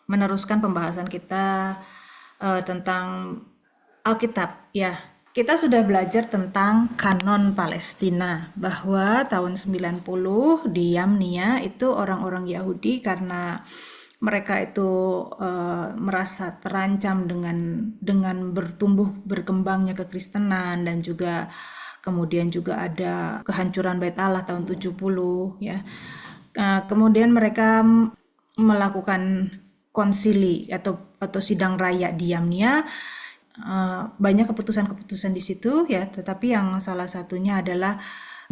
meneruskan pembahasan kita tentang Alkitab ya. Kita sudah belajar tentang kanon Palestina bahwa tahun 90 di Yamnia itu orang-orang Yahudi karena mereka itu merasa terancam dengan bertumbuh berkembangnya kekristenan dan juga kemudian juga ada kehancuran Bait Allah tahun 70 ya. Kemudian mereka melakukan konsili atau sidang raya di Yamnia. Banyak keputusan-keputusan di situ ya, tetapi yang salah satunya adalah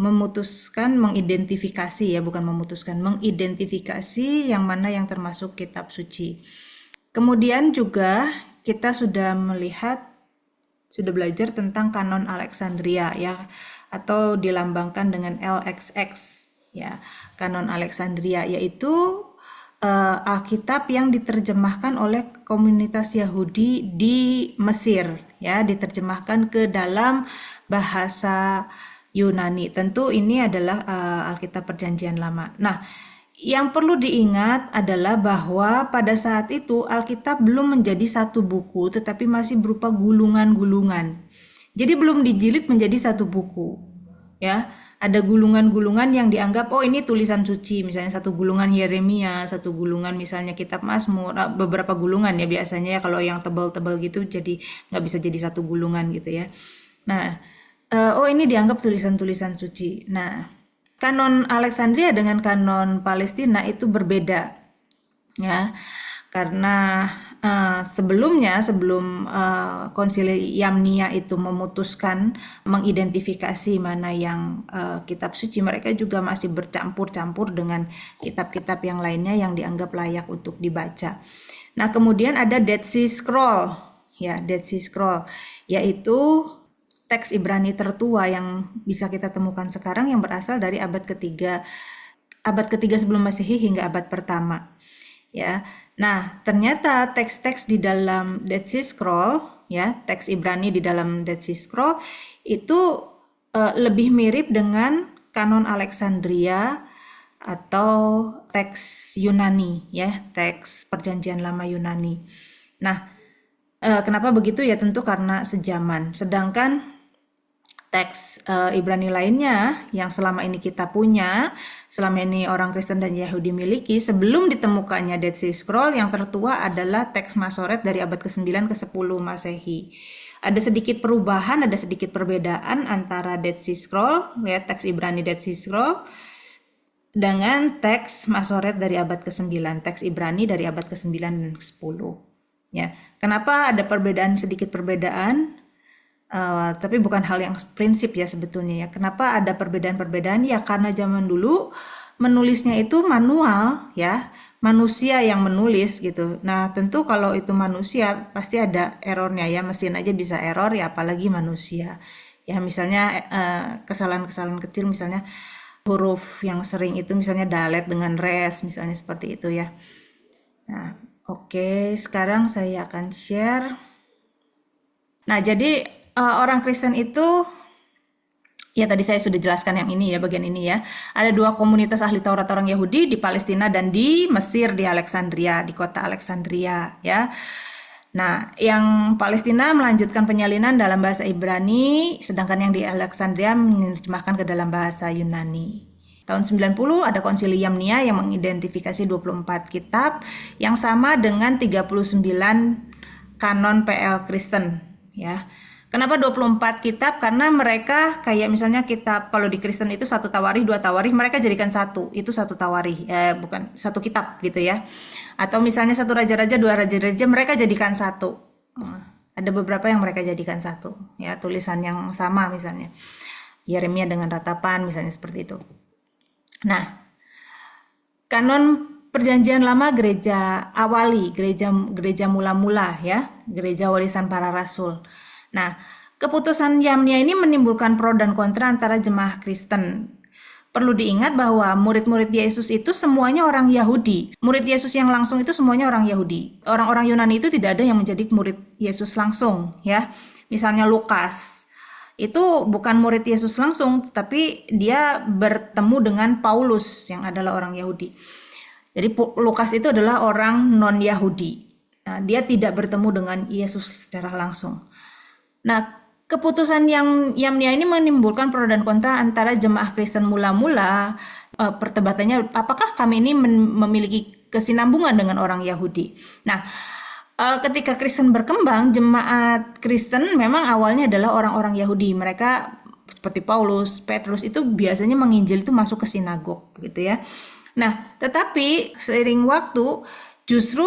mengidentifikasi ya, bukan memutuskan, mengidentifikasi yang mana yang termasuk kitab suci. Kemudian juga kita sudah belajar tentang kanon Alexandria ya, atau dilambangkan dengan LXX ya, kanon Alexandria, yaitu Alkitab yang diterjemahkan oleh komunitas Yahudi di Mesir ya, diterjemahkan ke dalam bahasa Yunani. Tentu ini adalah Alkitab Perjanjian Lama. Nah, yang perlu diingat adalah bahwa pada saat itu Alkitab belum menjadi satu buku, tetapi masih berupa gulungan-gulungan. Jadi belum dijilid menjadi satu buku ya. Ada gulungan-gulungan yang dianggap ini tulisan suci, misalnya satu gulungan Yeremia, satu gulungan misalnya kitab Mazmur, beberapa gulungan ya biasanya ya, kalau yang tebal-tebal gitu jadi nggak bisa jadi satu gulungan gitu ya. Nah, ini dianggap tulisan-tulisan suci. Nah, kanon Alexandria dengan kanon Palestina itu berbeda ya, karena sebelum konsili Yamnia itu memutuskan mengidentifikasi mana yang kitab suci, mereka juga masih bercampur-campur dengan kitab-kitab yang lainnya yang dianggap layak untuk dibaca. Nah, kemudian ada Dead Sea Scroll ya, Dead Sea Scroll yaitu teks Ibrani tertua yang bisa kita temukan sekarang yang berasal dari abad ketiga sebelum Masehi hingga abad pertama ya. Nah, ternyata teks-teks di dalam Dead Sea Scroll ya, teks Ibrani di dalam Dead Sea Scroll itu lebih mirip dengan kanon Alexandria atau teks Yunani ya, teks Perjanjian Lama Yunani. Nah, kenapa begitu ya? Tentu karena sejaman. Sedangkan teks Ibrani lainnya yang selama ini kita punya, selama ini orang Kristen dan Yahudi miliki, sebelum ditemukannya Dead Sea Scroll, yang tertua adalah teks Masoret dari abad ke-9 ke-10 Masehi. Ada sedikit perubahan, ada sedikit perbedaan antara Dead Sea Scroll, ya, teks Ibrani Dead Sea Scroll, dengan teks Masoret dari abad ke-9, teks Ibrani dari abad ke-9 dan ke-10. Ya. Kenapa ada sedikit perbedaan? Tapi bukan hal yang prinsip ya sebetulnya ya. Kenapa ada perbedaan-perbedaan? Ya karena zaman dulu menulisnya itu manual ya, manusia yang menulis gitu. Nah tentu kalau itu manusia pasti ada errornya ya, mesin aja bisa error ya apalagi manusia. Ya misalnya kesalahan-kesalahan kecil, misalnya huruf yang sering itu misalnya dalet dengan res, misalnya seperti itu ya. Nah oke, sekarang saya akan share. Nah, jadi orang Kristen itu, ya tadi saya sudah jelaskan yang ini ya, bagian ini ya. Ada dua komunitas ahli Taurat orang Yahudi di Palestina dan di Mesir, di Alexandria, di kota Alexandria ya. Nah, yang Palestina melanjutkan penyalinan dalam bahasa Ibrani, sedangkan yang di Alexandria menerjemahkan ke dalam bahasa Yunani. Tahun 90 ada konsili Yamnia yang mengidentifikasi 24 kitab yang sama dengan 39 kanon PL Kristen. Ya. Kenapa 24 kitab? Karena mereka kayak misalnya kitab, kalau di Kristen itu satu tawarikh, dua tawarikh, mereka jadikan satu. Itu satu tawarikh, bukan satu kitab gitu ya. Atau misalnya satu raja-raja, dua raja-raja, mereka jadikan satu. Ada beberapa yang mereka jadikan satu. Ya, tulisan yang sama misalnya. Yeremia dengan ratapan misalnya seperti itu. Nah, kanon Perjanjian Lama gereja awali, gereja mula-mula ya, gereja warisan para rasul. Nah, keputusan Yamnia ini menimbulkan pro dan kontra antara jemaah Kristen. Perlu diingat bahwa murid-murid Yesus itu semuanya orang Yahudi. Murid Yesus yang langsung itu semuanya orang Yahudi. Orang-orang Yunani itu tidak ada yang menjadi murid Yesus langsung ya. Misalnya Lukas itu bukan murid Yesus langsung, tapi dia bertemu dengan Paulus yang adalah orang Yahudi. Jadi Lukas itu adalah orang non-Yahudi. Nah, dia tidak bertemu dengan Yesus secara langsung. Nah, keputusan Yamnia ini menimbulkan pro dan kontra antara jemaah Kristen mula-mula. Perdebatannya, apakah kami ini memiliki kesinambungan dengan orang Yahudi? Nah, ketika Kristen berkembang, jemaat Kristen memang awalnya adalah orang-orang Yahudi. Mereka seperti Paulus, Petrus itu biasanya menginjil itu masuk ke sinagog gitu ya. Nah, tetapi seiring waktu justru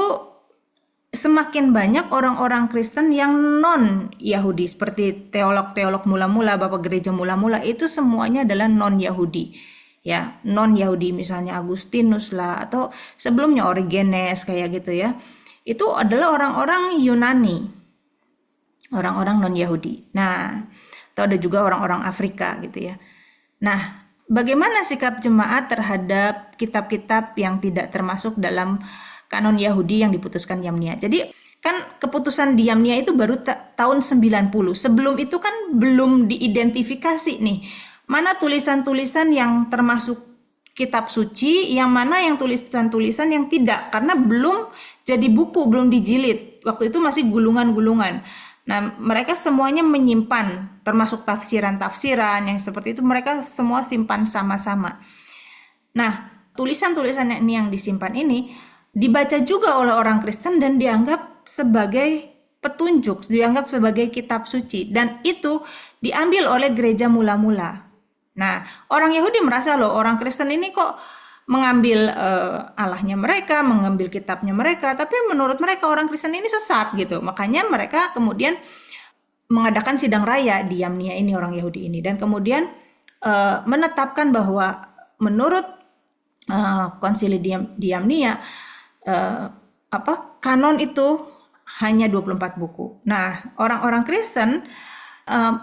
semakin banyak orang-orang Kristen yang non-Yahudi, seperti teolog-teolog mula-mula, bapak gereja mula-mula, itu semuanya adalah non-Yahudi. Ya, non-Yahudi, misalnya Agustinus lah, atau sebelumnya Origenes kayak gitu ya. Itu adalah orang-orang Yunani, orang-orang non-Yahudi. Nah, atau ada juga orang-orang Afrika gitu ya. Nah, bagaimana sikap jemaat terhadap kitab-kitab yang tidak termasuk dalam kanon Yahudi yang diputuskan Yamnia? Jadi kan keputusan di Yamnia itu baru tahun 90. Sebelum itu kan belum diidentifikasi nih, mana tulisan-tulisan yang termasuk kitab suci, yang mana yang tulisan-tulisan yang tidak, karena belum jadi buku, belum dijilid. Waktu itu masih gulungan-gulungan. Nah, mereka semuanya menyimpan, termasuk tafsiran-tafsiran yang seperti itu, mereka semua simpan sama-sama. Nah, tulisan-tulisan ini yang disimpan ini dibaca juga oleh orang Kristen dan dianggap sebagai petunjuk, dianggap sebagai kitab suci, dan itu diambil oleh gereja mula-mula. Nah, orang Yahudi merasa loh, orang Kristen ini kok mengambil Allahnya mereka, mengambil kitabnya mereka, tapi menurut mereka orang Kristen ini sesat gitu. Makanya mereka kemudian mengadakan sidang raya di Yamnia ini, orang Yahudi ini, dan kemudian menetapkan bahwa menurut konsili di Yamnia, kanon itu hanya 24 buku. Nah, orang-orang Kristen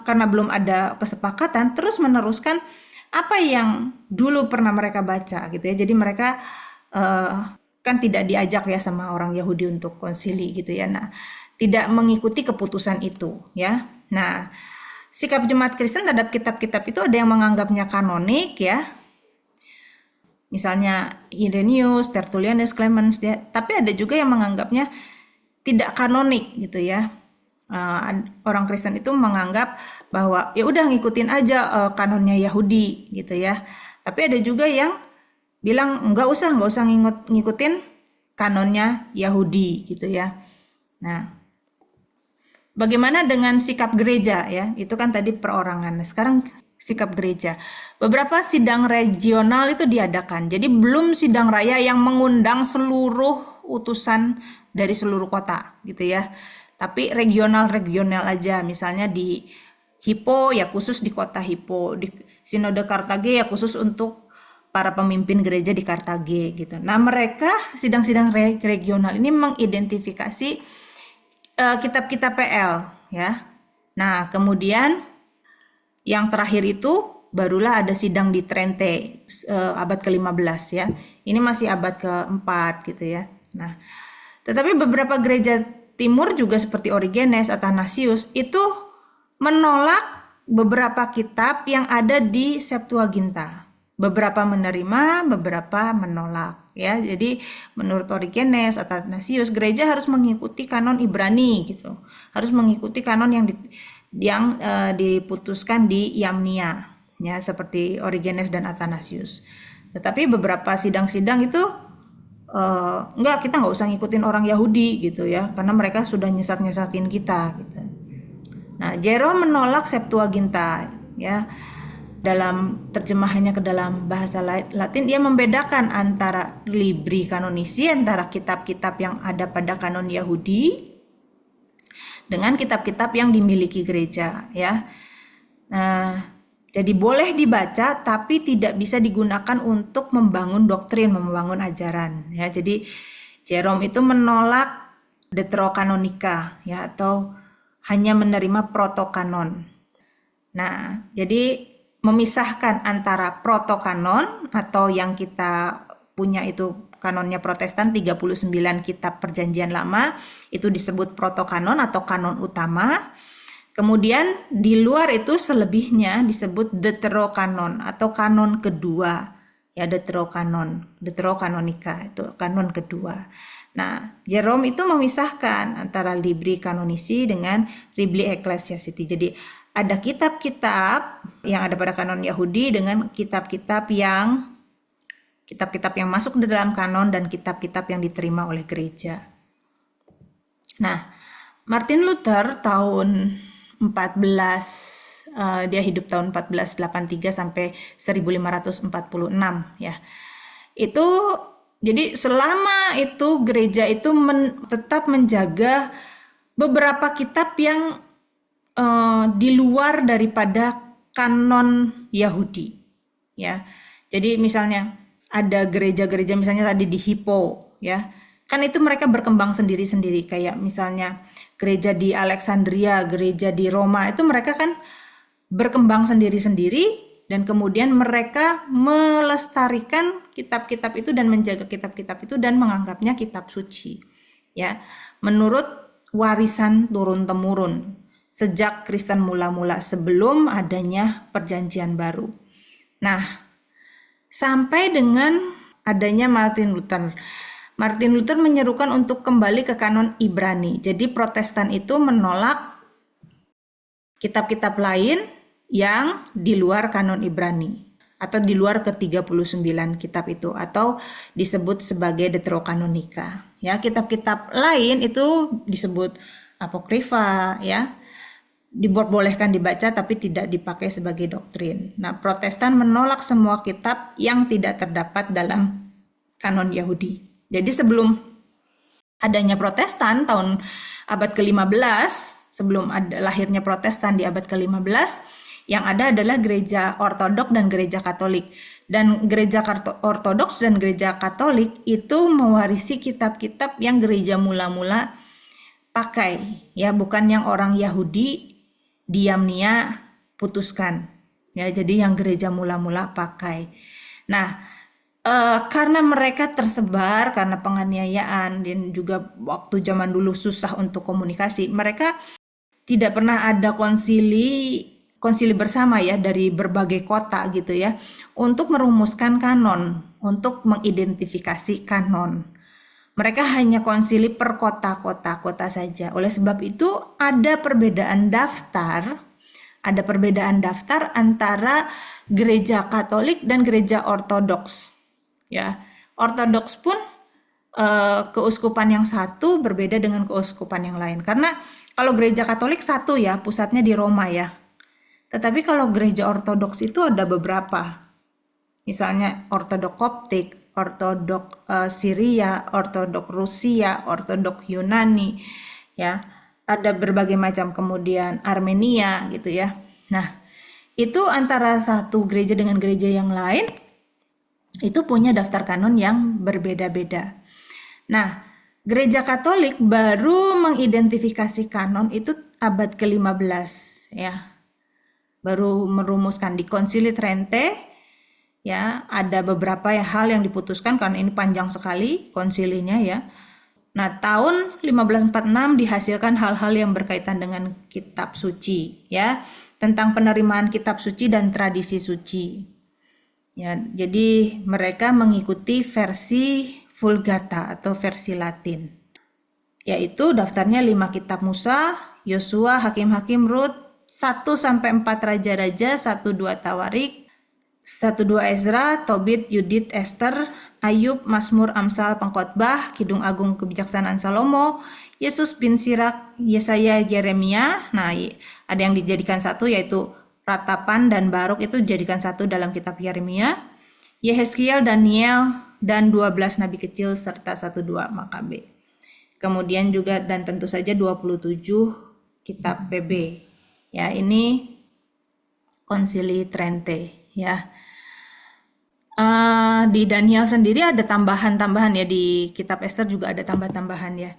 karena belum ada kesepakatan terus meneruskan apa yang dulu pernah mereka baca gitu ya. Jadi mereka kan tidak diajak ya sama orang Yahudi untuk konsili gitu ya. Nah, tidak mengikuti keputusan itu ya. Nah, sikap jemaat Kristen terhadap kitab-kitab itu ada yang menganggapnya kanonik ya. Misalnya Irenaeus, Tertullianus, Clemens, tapi ada juga yang menganggapnya tidak kanonik gitu ya. Orang Kristen itu menganggap bahwa ya udah ngikutin aja kanonnya Yahudi gitu ya. Tapi ada juga yang bilang nggak usah ngikutin kanonnya Yahudi gitu ya. Nah, bagaimana dengan sikap gereja ya? Itu kan tadi perorangan. Nah, sekarang sikap gereja. Beberapa sidang regional itu diadakan. Jadi belum sidang raya yang mengundang seluruh utusan dari seluruh kota gitu ya. Tapi regional aja, misalnya di Hippo ya khusus di kota Hippo, di Sinode Kartage ya khusus untuk para pemimpin gereja di Kartage gitu. Nah, mereka sidang-sidang regional ini mengidentifikasi kitab-kitab PL ya. Nah, kemudian yang terakhir itu barulah ada sidang di Trente abad ke-15 ya. Ini masih abad ke-4 gitu ya. Nah, tetapi beberapa gereja Timur juga seperti Origenes, Athanasius itu menolak beberapa kitab yang ada di Septuaginta. Beberapa menerima, beberapa menolak ya. Jadi menurut Origenes, Athanasius, gereja harus mengikuti kanon Ibrani gitu. Harus mengikuti kanon yang diputuskan di Yamnia ya, seperti Origenes dan Athanasius. Tetapi beberapa sidang-sidang itu enggak, kita nggak usah ngikutin orang Yahudi gitu ya, karena mereka sudah nyesat-nyesatin kita gitu. Nah, Jerome menolak Septuaginta ya. Dalam terjemahannya ke dalam bahasa Latin, dia membedakan antara libri kanonisi, antara kitab-kitab yang ada pada kanon Yahudi dengan kitab-kitab yang dimiliki gereja ya. Nah, jadi boleh dibaca tapi tidak bisa digunakan untuk membangun doktrin, membangun ajaran ya. Jadi Jerome itu menolak deuterokanonika ya, atau hanya menerima protokanon. Nah, jadi memisahkan antara protokanon atau yang kita punya itu kanonnya Protestan 39 kitab Perjanjian Lama, itu disebut protokanon atau kanon utama. Kemudian di luar itu selebihnya disebut deuterokanon atau kanon kedua ya Deuterokanonika itu kanon kedua. Nah, Jerome itu memisahkan antara Libri Canonici dengan Libri Ecclesiastici. Jadi ada kitab-kitab yang ada pada kanon Yahudi dengan kitab-kitab yang masuk di dalam kanon dan kitab-kitab yang diterima oleh gereja. Nah, Martin Luther tahun 14 dia hidup tahun 1483 sampai 1546 ya. Itu jadi selama itu gereja itu tetap menjaga beberapa kitab yang di luar daripada kanon Yahudi ya. Jadi misalnya ada gereja-gereja misalnya tadi di Hippo ya. Kan itu mereka berkembang sendiri-sendiri, kayak misalnya gereja di Alexandria, gereja di Roma, itu mereka kan berkembang sendiri-sendiri dan kemudian mereka melestarikan kitab-kitab itu dan menjaga kitab-kitab itu dan menganggapnya kitab suci. Ya, menurut warisan turun-temurun sejak Kristen mula-mula sebelum adanya Perjanjian Baru. Nah, sampai dengan adanya Martin Luther. Martin Luther menyerukan untuk kembali ke kanon Ibrani. Jadi Protestan itu menolak kitab-kitab lain yang di luar kanon Ibrani atau di luar ke-39 kitab itu atau disebut sebagai Deuterokanonika. Ya, kitab-kitab lain itu disebut apokrifa ya. Dibolehkan dibaca tapi tidak dipakai sebagai doktrin. Nah, Protestan menolak semua kitab yang tidak terdapat dalam kanon Yahudi. Jadi sebelum adanya Protestan tahun abad ke-15, sebelum lahirnya Protestan di abad ke-15, yang ada adalah gereja Ortodoks dan gereja Katolik. Dan gereja Ortodoks dan gereja Katolik itu mewarisi kitab-kitab yang gereja mula-mula pakai, ya, bukan yang orang Yahudi diam-nia putuskan. Ya, jadi yang gereja mula-mula pakai. Nah, karena mereka tersebar karena penganiayaan dan juga waktu zaman dulu susah untuk komunikasi, mereka tidak pernah ada konsili bersama ya dari berbagai kota gitu ya untuk merumuskan kanon, untuk mengidentifikasi kanon. Mereka hanya konsili per kota saja. Oleh sebab itu ada perbedaan daftar antara gereja Katolik dan gereja Ortodoks. Ya, Ortodoks pun keuskupan yang satu berbeda dengan keuskupan yang lain. Karena kalau gereja Katolik satu ya, pusatnya di Roma ya. Tetapi kalau gereja Ortodoks itu ada beberapa. Misalnya Ortodok Koptik, Ortodok Syria, Ortodok Rusia, Ortodok Yunani, ya. Ada berbagai macam, kemudian Armenia gitu ya. Nah, itu antara satu gereja dengan gereja yang lain itu punya daftar kanon yang berbeda-beda. Nah, gereja Katolik baru mengidentifikasi kanon itu abad ke-15 ya. Baru merumuskan di Konsili Trente ya, ada beberapa hal yang diputuskan karena ini panjang sekali konsilinya ya. Nah, tahun 1546 dihasilkan hal-hal yang berkaitan dengan kitab suci ya, tentang penerimaan kitab suci dan tradisi suci. Ya, jadi mereka mengikuti versi Vulgata atau versi Latin. Yaitu daftarnya 5 kitab Musa, Yosua, Hakim-Hakim, Rut, 1 sampai 4 raja-raja, 1-2 Tawarik, 1-2 Ezra, Tobit, Yudit, Esther, Ayub, Mazmur, Amsal, Pengkhotbah, Kidung Agung Kebijaksanaan Salomo, Yesus bin Sirak, Yesaya, Yeremia. Nah, ada yang dijadikan satu yaitu Ratapan dan Baruk itu dijadikan satu dalam kitab Yeremia, Yehezkiel, Daniel, dan 12 nabi kecil serta 1-2 Makabe. Kemudian juga dan tentu saja 27 kitab PB. Ya, ini Konsili Trente ya. Di Daniel sendiri ada tambahan-tambahan ya, di kitab Esther juga ada tambahan ya.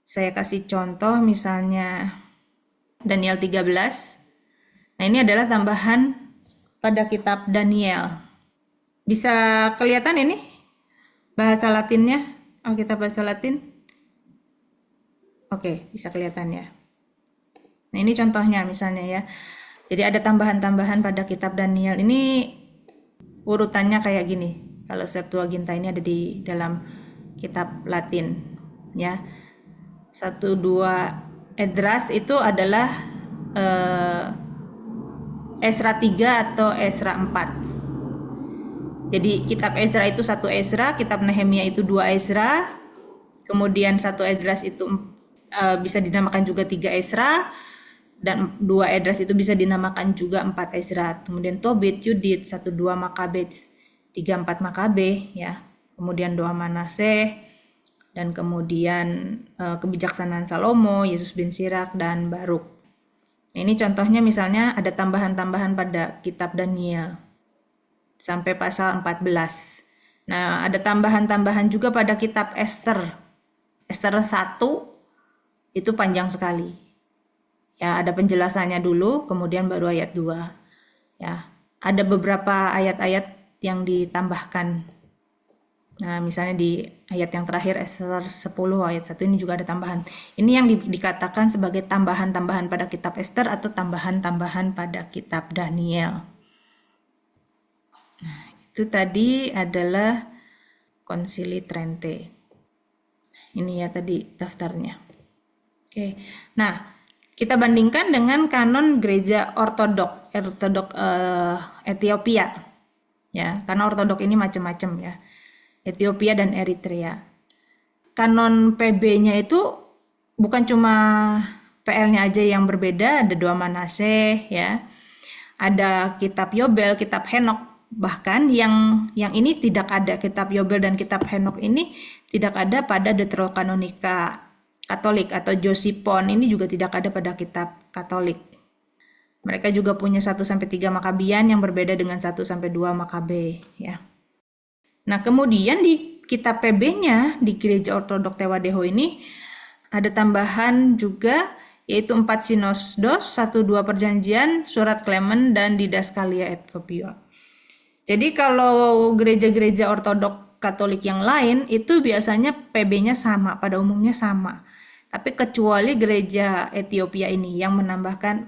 Saya kasih contoh misalnya Daniel 13. Nah, ini adalah tambahan pada kitab Daniel. Bisa kelihatan ini bahasa Latinnya, Alkitab bahasa Latin? Oke, bisa kelihatan ya. Nah, ini contohnya misalnya ya. Jadi ada tambahan-tambahan pada kitab Daniel. Ini urutannya kayak gini. Kalau Septuaginta ini ada di dalam kitab Latin, ya. 1-2 Esdras itu adalah Esra 3 atau Esra 4. Jadi kitab Esra itu 1 Esra, kitab Nehemia itu 2 Esra, kemudian 1 Esdras itu bisa dinamakan juga 3 Esra, dan 2 Esdras itu bisa dinamakan juga 4 Esra. Kemudian Tobit, Yudit, 1-2 Makabe, 3-4 Makabe, ya. Kemudian doa Manaseh, dan kemudian kebijaksanaan Salomo, Yesus bin Sirak, dan Baruk. Ini contohnya misalnya ada tambahan-tambahan pada kitab Daniel sampai pasal 14. Nah, ada tambahan-tambahan juga pada kitab Esther. Esther 1 itu panjang sekali. Ya, ada penjelasannya dulu, kemudian baru ayat 2. Ya, ada beberapa ayat-ayat yang ditambahkan. Nah, misalnya di ayat yang terakhir Esther 10 ayat 1 ini juga ada tambahan. Ini yang dikatakan sebagai tambahan-tambahan pada kitab Esther atau tambahan-tambahan pada kitab Daniel. Nah, itu tadi adalah Konsili Trente. Ini ya tadi daftarnya. Oke. Nah, kita bandingkan dengan kanon gereja ortodok Ethiopia. Ya, karena ortodok ini macam-macam ya. Ethiopia dan Eritrea. Kanon PB-nya itu bukan cuma PL-nya aja yang berbeda, ada doa Manaseh ya. Ada kitab Yobel, kitab Henok. Bahkan yang ini tidak ada, kitab Yobel dan kitab Henok ini tidak ada pada Deuterokanonika Katolik atau Josipon ini juga tidak ada pada kitab Katolik. Mereka juga punya 1-3 Makabian yang berbeda dengan 1-2 Makabe ya. Nah, kemudian di kitab PB-nya di Gereja Ortodok Tewadeho ini ada tambahan juga yaitu 4 Sinodus, 1-2 Perjanjian, Surat Clement dan Didaskalia Ethiopia. Jadi kalau gereja-gereja ortodok Katolik yang lain itu biasanya PB-nya sama, pada umumnya sama. Tapi kecuali gereja Ethiopia ini yang menambahkan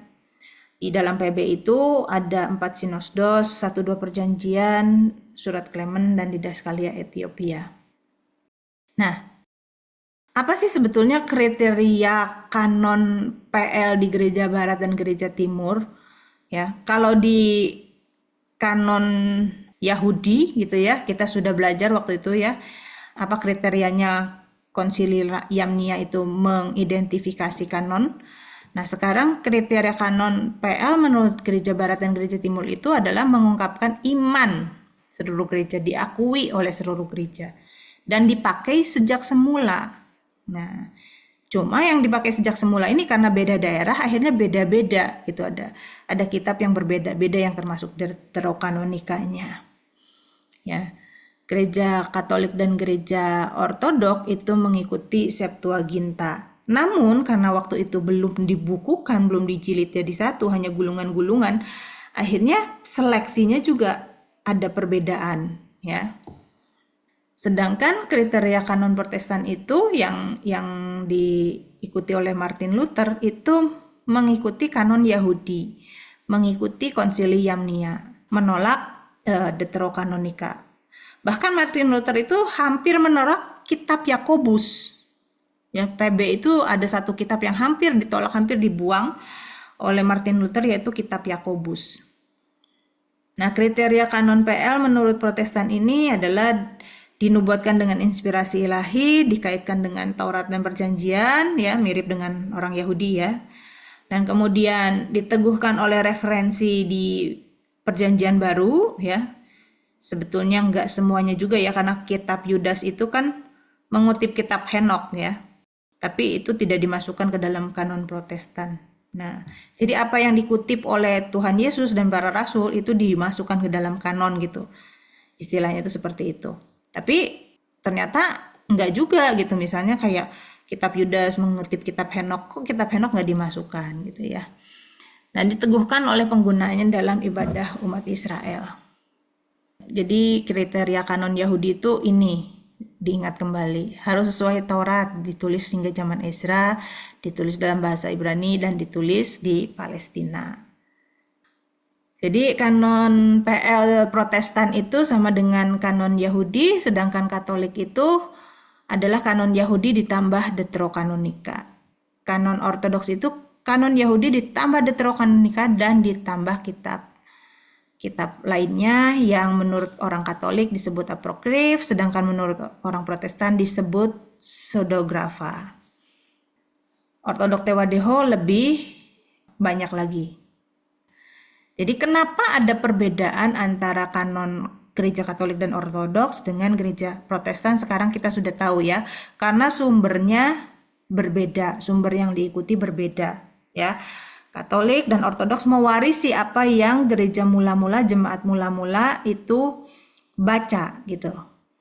di dalam PB itu ada 4 Sinodus, 1-2 Perjanjian, Surat Clement dan Didaskalia Ethiopia. Nah, apa sih sebetulnya kriteria kanon PL di gereja Barat dan gereja Timur? Ya, kalau di kanon Yahudi gitu ya, kita sudah belajar waktu itu ya, apa kriterianya Konsili Yamnia itu mengidentifikasi kanon. Nah, sekarang kriteria kanon PL menurut gereja Barat dan gereja Timur itu adalah mengungkapkan iman seluruh gereja, diakui oleh seluruh gereja dan dipakai sejak semula. Nah, cuma yang dipakai sejak semula ini karena beda daerah akhirnya beda-beda gitu, ada kitab yang berbeda-beda yang termasuk Deuterokanonikanya. Ya. Gereja Katolik dan gereja Ortodok itu mengikuti Septuaginta. Namun karena waktu itu belum dibukukan, belum dijilid jadi satu, hanya gulungan-gulungan, akhirnya seleksinya juga ada perbedaan ya. Sedangkan kriteria kanon Protestan itu yang diikuti oleh Martin Luther itu mengikuti kanon Yahudi, mengikuti Konsili Yamnia, menolak Deuterokanonika. Bahkan Martin Luther itu hampir menolak kitab Yakobus. Ya, PB itu ada satu kitab yang hampir ditolak, hampir dibuang oleh Martin Luther, yaitu kitab Yakobus. Nah, kriteria kanon PL menurut Protestan ini adalah dinubuatkan dengan inspirasi ilahi, dikaitkan dengan Taurat dan Perjanjian, ya mirip dengan orang Yahudi ya. Dan kemudian diteguhkan oleh referensi di Perjanjian Baru, ya. Sebetulnya enggak semuanya juga ya, karena kitab Yudas itu kan mengutip kitab Henok ya. Tapi itu tidak dimasukkan ke dalam kanon Protestan. Nah, jadi apa yang dikutip oleh Tuhan Yesus dan para rasul itu dimasukkan ke dalam kanon gitu. Istilahnya itu seperti itu. Tapi ternyata enggak juga gitu. Misalnya kayak kitab Yudas mengutip kitab Henok, kok kitab Henok enggak dimasukkan gitu ya. Dan diteguhkan oleh penggunaannya dalam ibadah umat Israel. Jadi kriteria kanon Yahudi itu ini diingat kembali, harus sesuai Taurat, ditulis hingga zaman Ezra, ditulis dalam bahasa Ibrani dan ditulis di Palestina. Jadi kanon PL Protestan itu sama dengan kanon Yahudi, sedangkan Katolik itu adalah kanon Yahudi ditambah Deuterokanonika. Kanon Ortodoks itu kanon Yahudi ditambah Deuterokanonika dan ditambah kitab lainnya yang menurut orang Katolik disebut apokrif, sedangkan menurut orang Protestan disebut pseudegrapha. Ortodok Tewadeho lebih banyak lagi. Jadi kenapa ada perbedaan antara kanon gereja Katolik dan Ortodoks dengan gereja Protestan? Sekarang kita sudah tahu ya, karena sumbernya berbeda, sumber yang diikuti berbeda ya. Katolik dan Ortodoks mewarisi apa yang gereja mula-mula, jemaat mula-mula itu baca gitu.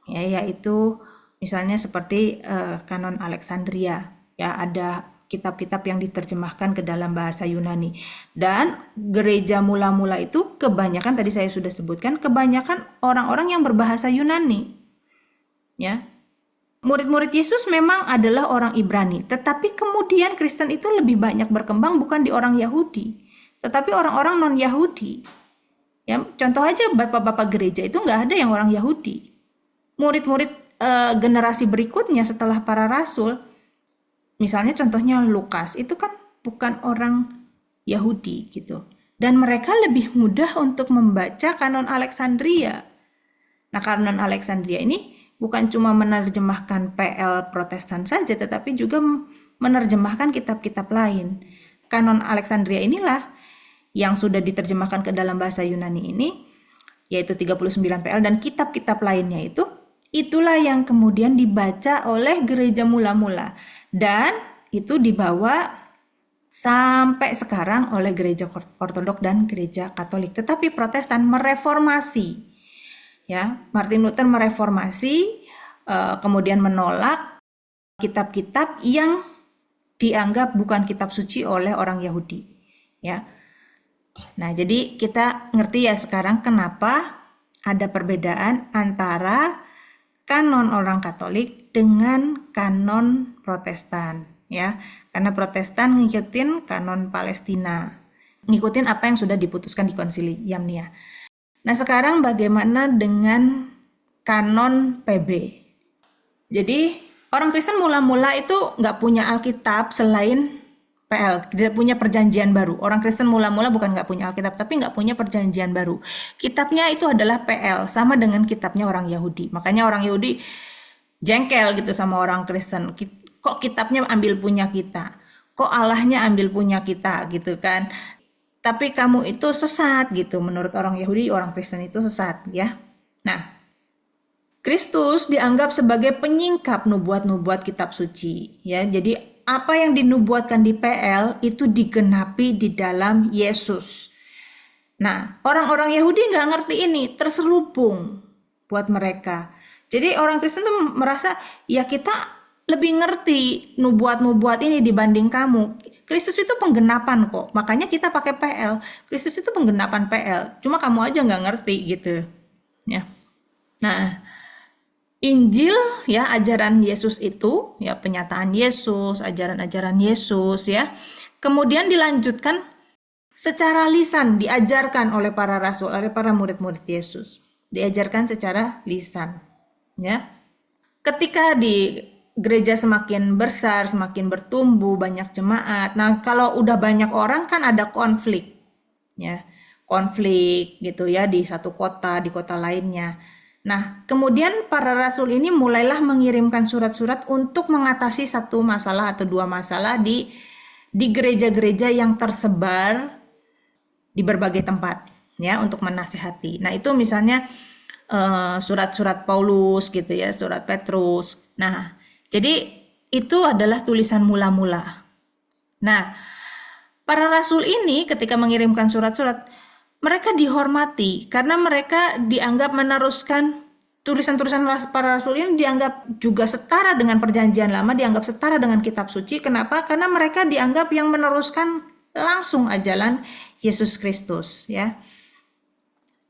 Ya, yaitu misalnya seperti kanon Alexandria, ya ada kitab-kitab yang diterjemahkan ke dalam bahasa Yunani. Dan gereja mula-mula itu kebanyakan, tadi saya sudah sebutkan, kebanyakan orang-orang yang berbahasa Yunani. Ya. Murid-murid Yesus memang adalah orang Ibrani, tetapi kemudian Kristen itu lebih banyak berkembang bukan di orang Yahudi, tetapi orang-orang non-Yahudi. Ya, contoh aja bapak-bapak gereja itu nggak ada yang orang Yahudi. Murid-murid generasi berikutnya setelah para rasul, misalnya contohnya Lukas, itu kan bukan orang Yahudi gitu. Dan mereka lebih mudah untuk membaca kanon Alexandria. Nah, kanon Alexandria ini bukan cuma menerjemahkan PL Protestan saja, tetapi juga menerjemahkan kitab-kitab lain. Kanon Alexandria inilah yang sudah diterjemahkan ke dalam bahasa Yunani ini, yaitu 39 PL dan kitab-kitab lainnya itulah yang kemudian dibaca oleh gereja mula-mula. Dan itu dibawa sampai sekarang oleh gereja Ortodok dan gereja Katolik. Tetapi Protestan mereformasi. Ya, Martin Luther mereformasi, kemudian menolak kitab-kitab yang dianggap bukan kitab suci oleh orang Yahudi. Ya. Nah, jadi kita ngerti ya sekarang kenapa ada perbedaan antara kanon orang Katolik dengan kanon Protestan, ya. Karena Protestan ngikutin kanon Palestina, ngikutin apa yang sudah diputuskan di Konsili Yamnia. Nah, sekarang bagaimana dengan kanon PB? Jadi, orang Kristen mula-mula itu nggak punya Alkitab selain PL, tidak punya perjanjian baru. Orang Kristen mula-mula bukan nggak punya Alkitab, tapi nggak punya perjanjian baru. Kitabnya itu adalah PL, sama dengan kitabnya orang Yahudi. Makanya orang Yahudi jengkel gitu sama orang Kristen. Kok kitabnya ambil punya kita? Kok Allahnya ambil punya kita gitu kan? Tapi kamu itu sesat gitu. Menurut orang Yahudi, orang Kristen itu sesat ya. Nah, Kristus dianggap sebagai penyingkap nubuat-nubuat kitab suci ya. Jadi apa yang dinubuatkan di PL itu digenapi di dalam Yesus. Nah, orang-orang Yahudi nggak ngerti ini, terselubung buat mereka. Jadi orang Kristen tuh merasa, ya kita lebih ngerti nubuat-nubuat ini dibanding kamu. Kristus itu penggenapan kok, makanya kita pakai PL. Kristus itu penggenapan PL, cuma kamu aja nggak ngerti gitu. Ya. Nah, Injil ya, ajaran Yesus itu ya, penyataan Yesus, ajaran-ajaran Yesus ya. Kemudian dilanjutkan secara lisan, diajarkan oleh para rasul, oleh para murid-murid Yesus. Diajarkan secara lisan ya. Ketika di gereja semakin besar, semakin bertumbuh, banyak jemaat. Nah, kalau udah banyak orang kan ada konflik ya. Konflik gitu ya di satu kota, di kota lainnya. Nah, kemudian para rasul ini mulailah mengirimkan surat-surat untuk mengatasi satu masalah atau dua masalah di gereja-gereja yang tersebar di berbagai tempat ya, untuk menasihati. Nah, itu misalnya surat-surat Paulus gitu ya, surat Petrus. Nah, jadi itu adalah tulisan mula-mula. Nah, para rasul ini ketika mengirimkan surat-surat, mereka dihormati karena mereka dianggap meneruskan tulisan-tulisan para rasul ini, dianggap juga setara dengan perjanjian lama, dianggap setara dengan kitab suci. Kenapa? Karena mereka dianggap yang meneruskan langsung ajaran Yesus Kristus ya.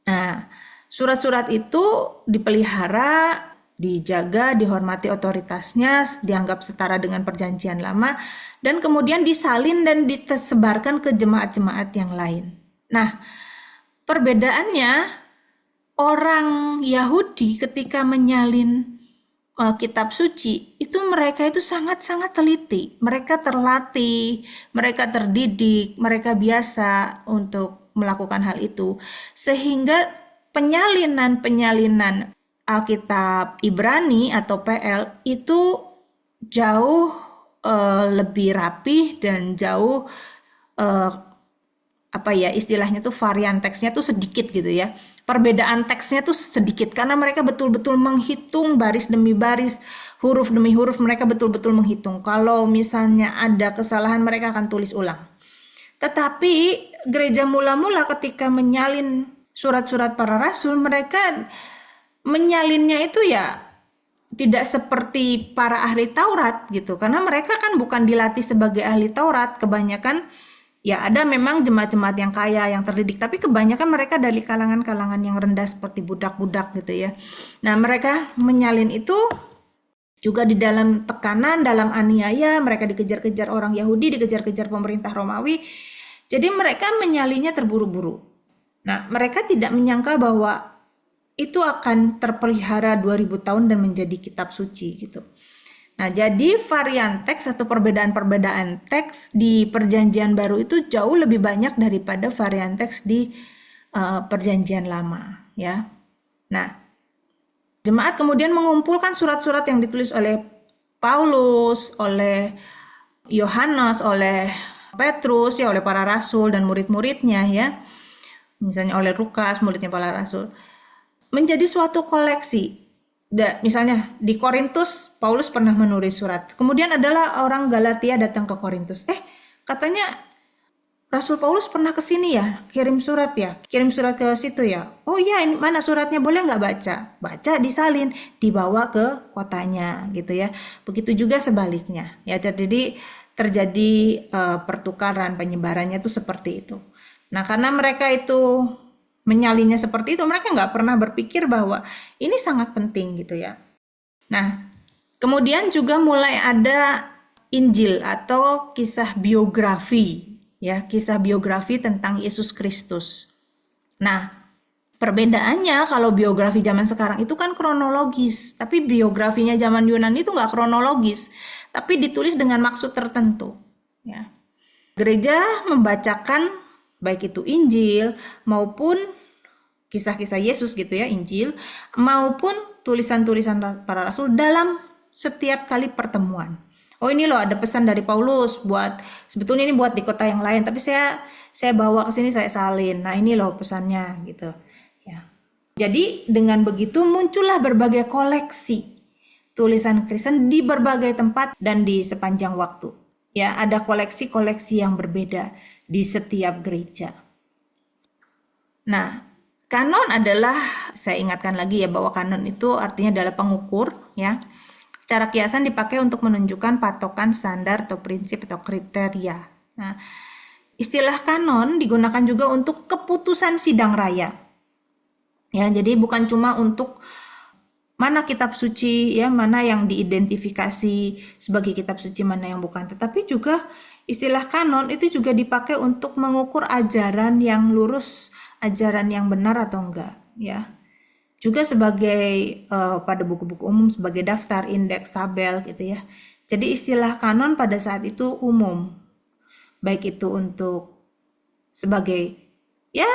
Nah, surat-surat itu dipelihara, dijaga, dihormati otoritasnya, dianggap setara dengan perjanjian lama, dan kemudian disalin dan disebarkan ke jemaat-jemaat yang lain. Nah, Perbedaannya, orang Yahudi ketika menyalin kitab suci, itu mereka itu sangat-sangat teliti. Mereka terlatih, mereka terdidik, mereka biasa untuk melakukan hal itu. Sehingga penyalinan Alkitab Ibrani atau PL itu jauh lebih rapih dan jauh istilahnya tuh varian teksnya tuh sedikit gitu ya. Perbedaan teksnya tuh sedikit karena mereka betul-betul menghitung baris demi baris, huruf demi huruf, mereka betul-betul menghitung. Kalau misalnya ada kesalahan mereka akan tulis ulang. Tetapi gereja mula-mula ketika menyalin surat-surat para rasul, mereka menyalinnya itu ya tidak seperti para ahli Taurat gitu, karena mereka kan bukan dilatih sebagai ahli Taurat. Kebanyakan ya ada memang jemaat-jemaat yang kaya, yang terdidik, tapi kebanyakan mereka dari kalangan-kalangan yang rendah seperti budak-budak gitu ya. Nah, mereka menyalin itu juga di dalam tekanan, dalam aniaya, mereka dikejar-kejar orang Yahudi, dikejar-kejar pemerintah Romawi. Jadi mereka menyalinnya terburu-buru. Nah, mereka tidak menyangka bahwa itu akan terpelihara 2000 tahun dan menjadi kitab suci gitu. Nah, jadi varian teks atau perbedaan-perbedaan teks di Perjanjian Baru itu jauh lebih banyak daripada varian teks di Perjanjian Lama, ya. Nah, jemaat kemudian mengumpulkan surat-surat yang ditulis oleh Paulus, oleh Yohanes, oleh Petrus, ya, oleh para rasul dan murid-muridnya, ya. Misalnya oleh Lukas, muridnya para rasul, menjadi suatu koleksi. Misalnya di Korintus, Paulus pernah menulis surat. Kemudian adalah orang Galatia datang ke Korintus. Katanya Rasul Paulus pernah ke sini ya, kirim surat ke situ ya. Oh iya, ini mana suratnya, boleh nggak baca? Baca, disalin, dibawa ke kotanya gitu ya. Begitu juga sebaliknya. Ya, jadi terjadi pertukaran, penyebarannya itu seperti itu. Nah, karena mereka itu menyalinnya seperti itu, mereka nggak pernah berpikir bahwa ini sangat penting gitu ya. Nah, kemudian juga mulai ada Injil atau kisah biografi, ya, kisah biografi tentang Yesus Kristus. Nah, perbedaannya kalau biografi zaman sekarang itu kan kronologis, tapi biografinya zaman Yunani itu nggak kronologis, tapi ditulis dengan maksud tertentu, ya. Gereja membacakan baik itu Injil maupun kisah-kisah Yesus gitu ya, Injil maupun tulisan-tulisan para rasul dalam setiap kali pertemuan. Oh, ini loh ada pesan dari Paulus buat, sebetulnya ini buat di kota yang lain, tapi saya bawa ke sini, saya salin. Nah, ini loh pesannya gitu ya. Jadi dengan begitu muncullah berbagai koleksi tulisan Kristen di berbagai tempat dan di sepanjang waktu. Ya, ada koleksi-koleksi yang berbeda di setiap gereja. Nah, kanon adalah, saya ingatkan lagi ya, bahwa kanon itu artinya adalah pengukur ya. Secara kiasan dipakai untuk menunjukkan patokan, standar atau prinsip atau kriteria. Nah, istilah kanon digunakan juga untuk keputusan sidang raya. Ya, jadi bukan cuma untuk mana kitab suci ya, mana yang diidentifikasi sebagai kitab suci, mana yang bukan, tetapi juga istilah kanon itu juga dipakai untuk mengukur ajaran yang lurus, ajaran yang benar atau enggak, ya. Juga sebagai pada buku-buku umum sebagai daftar, indeks, tabel gitu ya. Jadi istilah kanon pada saat itu umum, baik itu untuk sebagai ya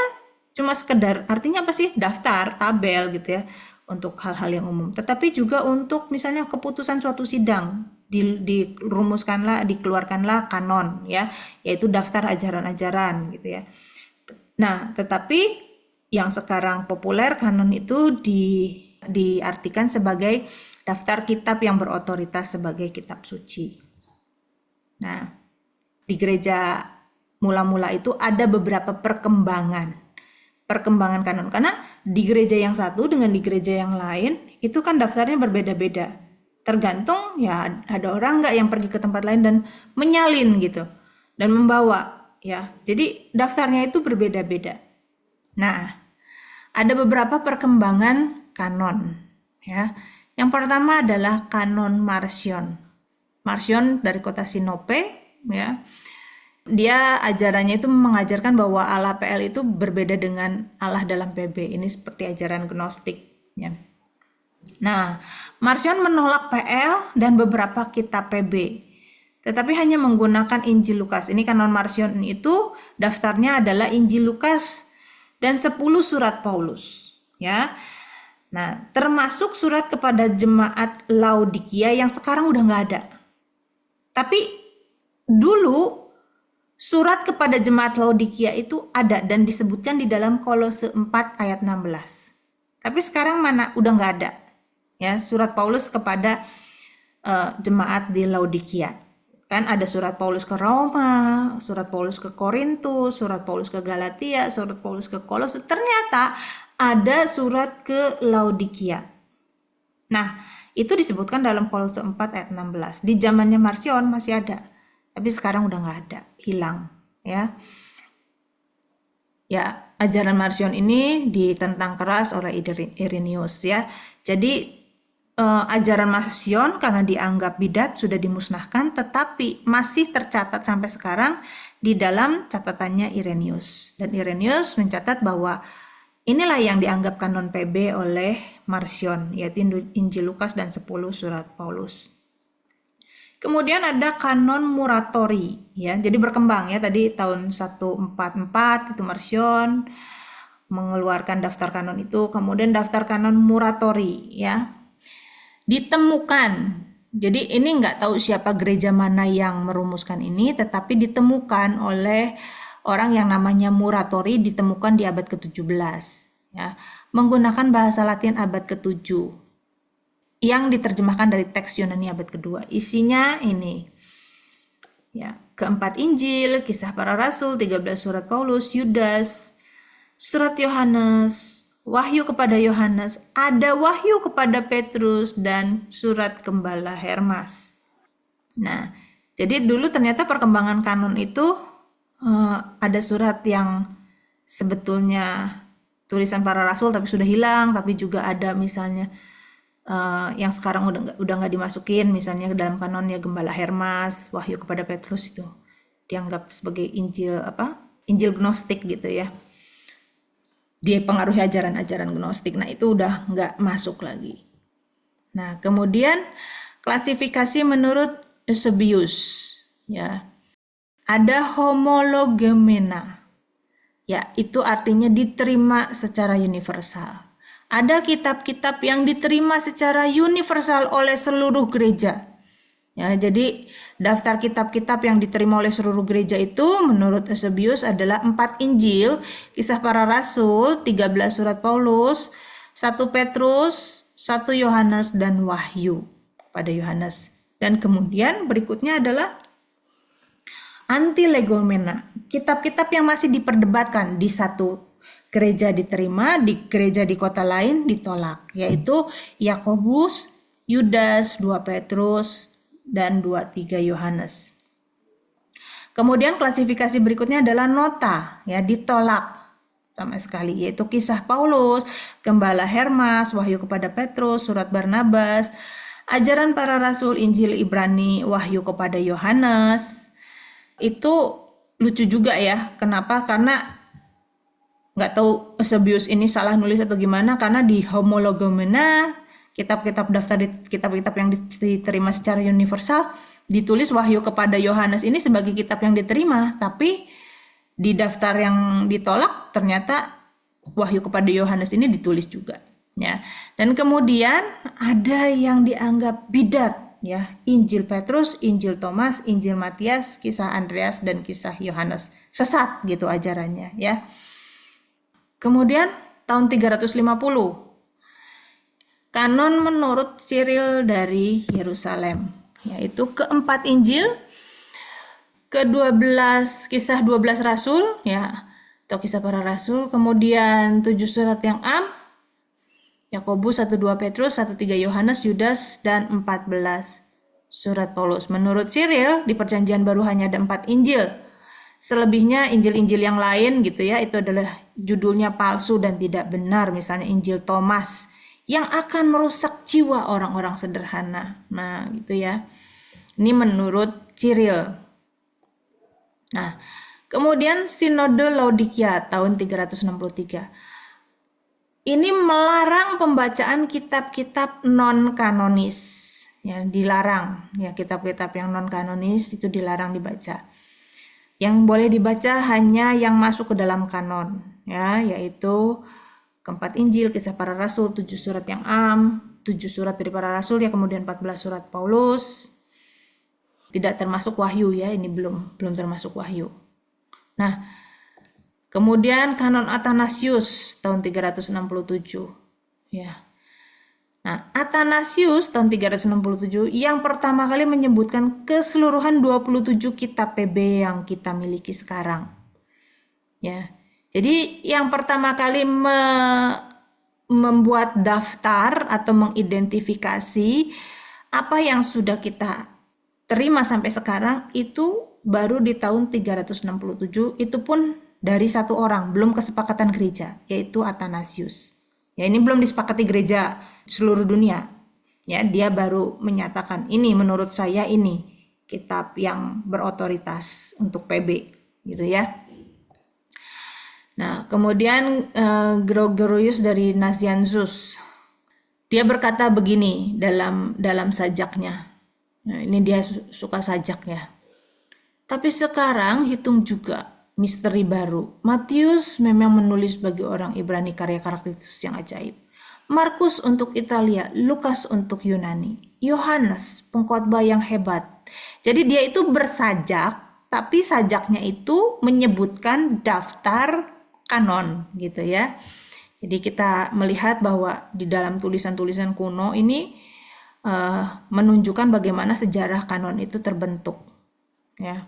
cuma sekedar, artinya apa sih, daftar, tabel gitu ya, untuk hal-hal yang umum, tetapi juga untuk misalnya keputusan suatu sidang dirumuskanlah, dikeluarkanlah kanon ya, yaitu daftar ajaran-ajaran gitu ya. Nah, tetapi yang sekarang populer kanon itu diartikan sebagai daftar kitab yang berotoritas sebagai kitab suci. Nah, di gereja mula-mula itu ada beberapa perkembangan kanon, karena di gereja yang satu dengan di gereja yang lain itu kan daftarnya berbeda-beda, tergantung ya ada orang nggak yang pergi ke tempat lain dan menyalin gitu dan membawa ya, jadi daftarnya itu berbeda-beda. Nah, ada beberapa perkembangan kanon ya. Yang pertama adalah kanon Marcion. Marcion dari kota Sinope ya. Dia ajarannya itu mengajarkan bahwa Allah PL itu berbeda dengan Allah dalam PB. Ini seperti ajaran gnostik, ya. Nah, Marcion menolak PL dan beberapa kitab PB, tetapi hanya menggunakan Injil Lukas. Ini kanon Marcion itu daftarnya adalah Injil Lukas dan 10 surat Paulus, ya. Nah, termasuk surat kepada jemaat Laodikia yang sekarang udah nggak ada. Tapi dulu surat kepada jemaat Laodikia itu ada dan disebutkan di dalam Kolose 4 ayat 16. Tapi sekarang mana? Udah nggak ada. Ya, surat Paulus kepada jemaat di Laodikia. Kan ada surat Paulus ke Roma, surat Paulus ke Korintus, surat Paulus ke Galatia, surat Paulus ke Kolose. Ternyata ada surat ke Laodikia. Nah, itu disebutkan dalam Kolose 4 ayat 16. Di zamannya Marcion masih ada. Tapi sekarang udah nggak ada, hilang, ya. Ya, ajaran Marcion ini ditentang keras oleh Irenaeus, ya. Jadi ajaran Marcion karena dianggap bidat sudah dimusnahkan, tetapi masih tercatat sampai sekarang di dalam catatannya Irenaeus. Dan Irenaeus mencatat bahwa inilah yang dianggap kanon PB oleh Marcion, yaitu Injil Lukas dan 10 surat Paulus. Kemudian ada kanon Muratori, ya. Jadi berkembang, ya. Tadi tahun 144 itu Marcion mengeluarkan daftar kanon itu, kemudian daftar kanon Muratori, ya. Ditemukan. Jadi ini nggak tahu siapa gereja mana yang merumuskan ini, tetapi ditemukan oleh orang yang namanya Muratori, ditemukan di abad ke-17, ya, menggunakan bahasa Latin abad ke-7 yang diterjemahkan dari teks Yunani abad kedua. Isinya ini, ya, keempat Injil, kisah para rasul, 13 surat Paulus, Yudas, surat Yohanes, wahyu kepada Yohanes, ada wahyu kepada Petrus, dan surat Gembala Hermas. Nah, jadi dulu ternyata perkembangan kanon itu ada surat yang sebetulnya tulisan para rasul tapi sudah hilang, tapi juga ada misalnya yang sekarang udah nggak dimasukin, misalnya dalam kanonnya Gembala Hermas, wahyu kepada Petrus itu dianggap sebagai Injil Injil Gnostik gitu, ya. Dia pengaruhi ajaran-ajaran Gnostik. Nah, itu udah nggak masuk lagi. Nah, kemudian klasifikasi menurut Eusebius, ya. Ada homologemena, ya, itu artinya diterima secara universal. Ada kitab-kitab yang diterima secara universal oleh seluruh gereja. Ya, jadi daftar kitab-kitab yang diterima oleh seluruh gereja itu menurut Eusebius adalah 4 Injil, kisah para rasul, 13 surat Paulus, 1 Petrus, 1 Yohanes, dan wahyu pada Yohanes. Dan kemudian berikutnya adalah antilegomena, kitab-kitab yang masih diperdebatkan, di satu gereja diterima, di gereja di kota lain ditolak, yaitu Yakobus, Yudas, 2 Petrus, dan 2-3 Yohanes. Kemudian klasifikasi berikutnya adalah nota, ya, ditolak sama sekali, yaitu kisah Paulus, Gembala Hermas, wahyu kepada Petrus, surat Barnabas, ajaran para rasul, Injil Ibrani, wahyu kepada Yohanes. Itu lucu juga, ya. Kenapa? Karena nggak tahu Eusebius ini salah nulis atau gimana, karena di homologomena, kitab-kitab daftar kitab-kitab yang diterima secara universal, ditulis wahyu kepada Yohanes ini sebagai kitab yang diterima, tapi di daftar yang ditolak ternyata wahyu kepada Yohanes ini ditulis juga, ya. Dan kemudian ada yang dianggap bidat, ya, Injil Petrus, Injil Thomas, Injil Matias, kisah Andreas, dan kisah Yohanes. Sesat gitu ajarannya, ya. Kemudian tahun 350 kanon menurut Cyril dari Yerusalem, yaitu keempat Injil, ke-12 kisah 12 rasul, ya, atau kisah para rasul, kemudian 7 surat yang am, Yakobus, 1-2 Petrus, 1-3 Yohanes, Yudas, dan 14 surat Paulus. Menurut Cyril, di Perjanjian Baru hanya ada 4 Injil. Selebihnya Injil-Injil yang lain gitu, ya, itu adalah judulnya palsu dan tidak benar. Misalnya Injil Thomas yang akan merusak jiwa orang-orang sederhana. Nah, gitu, ya. Ini menurut Cyril. Nah, kemudian Sinode Laodikia tahun 363. Ini melarang pembacaan kitab-kitab non-kanonis. Ya, dilarang. Ya, kitab-kitab yang non-kanonis itu dilarang dibaca. Yang boleh dibaca hanya yang masuk ke dalam kanon, ya, yaitu keempat Injil, Kisah Para Rasul, 7 surat yang am, 7 surat dari para rasul, ya, kemudian 14 surat Paulus. Tidak termasuk Wahyu, ya, ini belum termasuk Wahyu. Nah, kemudian kanon Athanasius tahun 367. Ya. Nah, Athanasius tahun 367 yang pertama kali menyebutkan keseluruhan 27 kitab PB yang kita miliki sekarang. Ya. Jadi yang pertama kali membuat daftar atau mengidentifikasi apa yang sudah kita terima sampai sekarang itu baru di tahun 367, itu pun dari satu orang, belum kesepakatan gereja, yaitu Athanasius. Ya, ini belum disepakati gereja seluruh dunia. Ya, dia baru menyatakan ini menurut saya ini kitab yang berotoritas untuk PB, gitu ya. Nah, kemudian Gregorius dari Nazianzus, dia berkata begini dalam sajaknya. Nah, ini dia suka sajaknya. Tapi sekarang hitung juga misteri baru. Matius memang menulis bagi orang Ibrani karya karakteristik yang ajaib. Markus untuk Italia, Lukas untuk Yunani, Yohanes pengkhotbah yang hebat. Jadi dia itu bersajak, tapi sajaknya itu menyebutkan daftar kanon, gitu ya. Jadi kita melihat bahwa di dalam tulisan-tulisan kuno ini menunjukkan bagaimana sejarah kanon itu terbentuk, ya.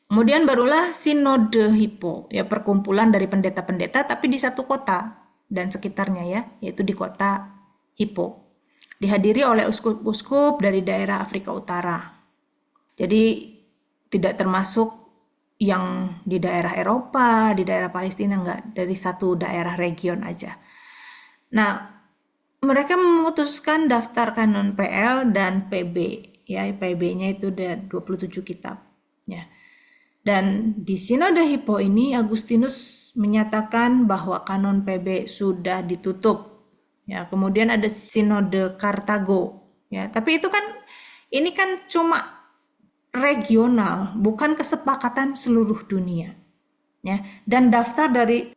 Kemudian barulah Sinode Hippo, ya, perkumpulan dari pendeta-pendeta tapi di satu kota dan sekitarnya, ya, yaitu di kota Hippo. Dihadiri oleh uskup-uskup dari daerah Afrika Utara. Jadi tidak termasuk yang di daerah Eropa, di daerah Palestina, enggak, dari satu daerah region aja. Nah, mereka memutuskan daftar kanon PL dan PB, ya, PB-nya itu ada 27 kitab, ya. Dan di Sinode Hippo ini Agustinus menyatakan bahwa kanon PB sudah ditutup. Ya, kemudian ada Sinode Kartago, ya. Tapi itu kan ini kan cuma regional, bukan kesepakatan seluruh dunia. Ya, dan daftar dari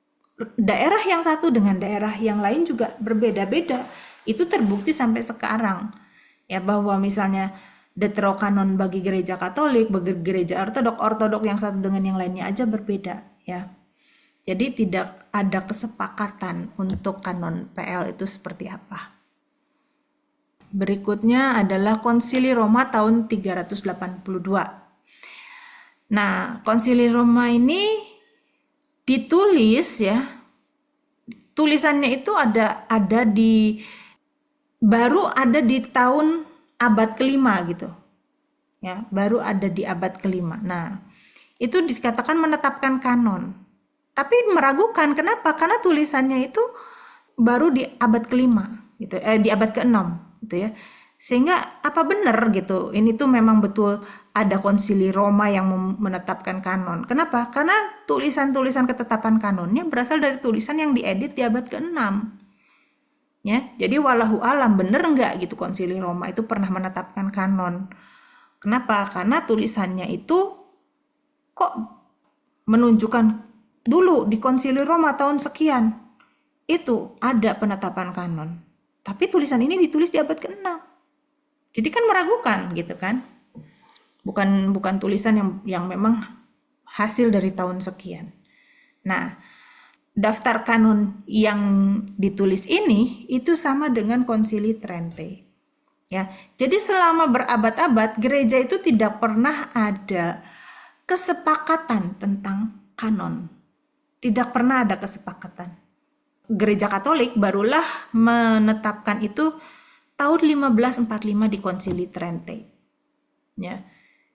daerah yang satu dengan daerah yang lain juga berbeda-beda. Itu terbukti sampai sekarang. Ya, bahwa misalnya Deuterokanon bagi gereja Katolik, bagi gereja Ortodok yang satu dengan yang lainnya aja berbeda, ya. Jadi tidak ada kesepakatan untuk kanon PL itu seperti apa. Berikutnya adalah Konsili Roma tahun 382. Nah, Konsili Roma ini ditulis, ya. Tulisannya itu baru ada di tahun abad kelima, gitu, ya, baru ada di abad kelima. Nah, itu dikatakan menetapkan kanon, tapi meragukan. Kenapa? Karena tulisannya itu baru di abad kelima, gitu, di abad keenam, gitu ya. Sehingga apa benar gitu? Ini tuh memang betul ada Konsili Roma yang menetapkan kanon. Kenapa? Karena tulisan-tulisan ketetapan kanonnya berasal dari tulisan yang diedit di abad keenam. Ya, jadi walahu alam bener nggak gitu Konsili Roma itu pernah menetapkan kanon. Kenapa? Karena tulisannya itu kok menunjukkan dulu di Konsili Roma tahun sekian itu ada penetapan kanon. Tapi tulisan ini ditulis di abad ke-6. Jadi kan meragukan gitu kan. Bukan tulisan yang memang hasil dari tahun sekian. Nah, daftar kanon yang ditulis ini itu sama dengan Konsili Trente. Ya, jadi selama berabad-abad gereja itu tidak pernah ada kesepakatan tentang kanon. Tidak pernah ada kesepakatan. Gereja Katolik barulah menetapkan itu tahun 1545 di Konsili Trente. Ya,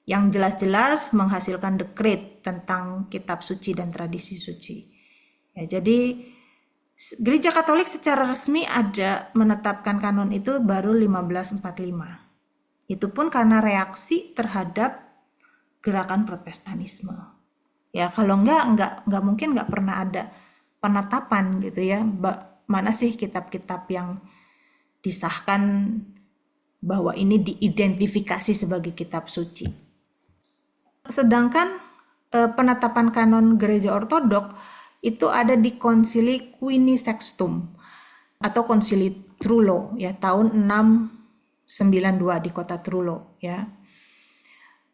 yang jelas-jelas menghasilkan dekret tentang kitab suci dan tradisi suci. Ya, jadi Gereja Katolik secara resmi ada menetapkan kanon itu baru 1545. Itu pun karena reaksi terhadap gerakan Protestanisme. Ya, kalau nggak mungkin nggak pernah ada penetapan gitu ya. Mana sih kitab-kitab yang disahkan bahwa ini diidentifikasi sebagai kitab suci. Sedangkan penetapan kanon gereja ortodok itu ada di Konsili Quini Sextum atau Konsili Trullo ya tahun 692 di kota Trullo ya.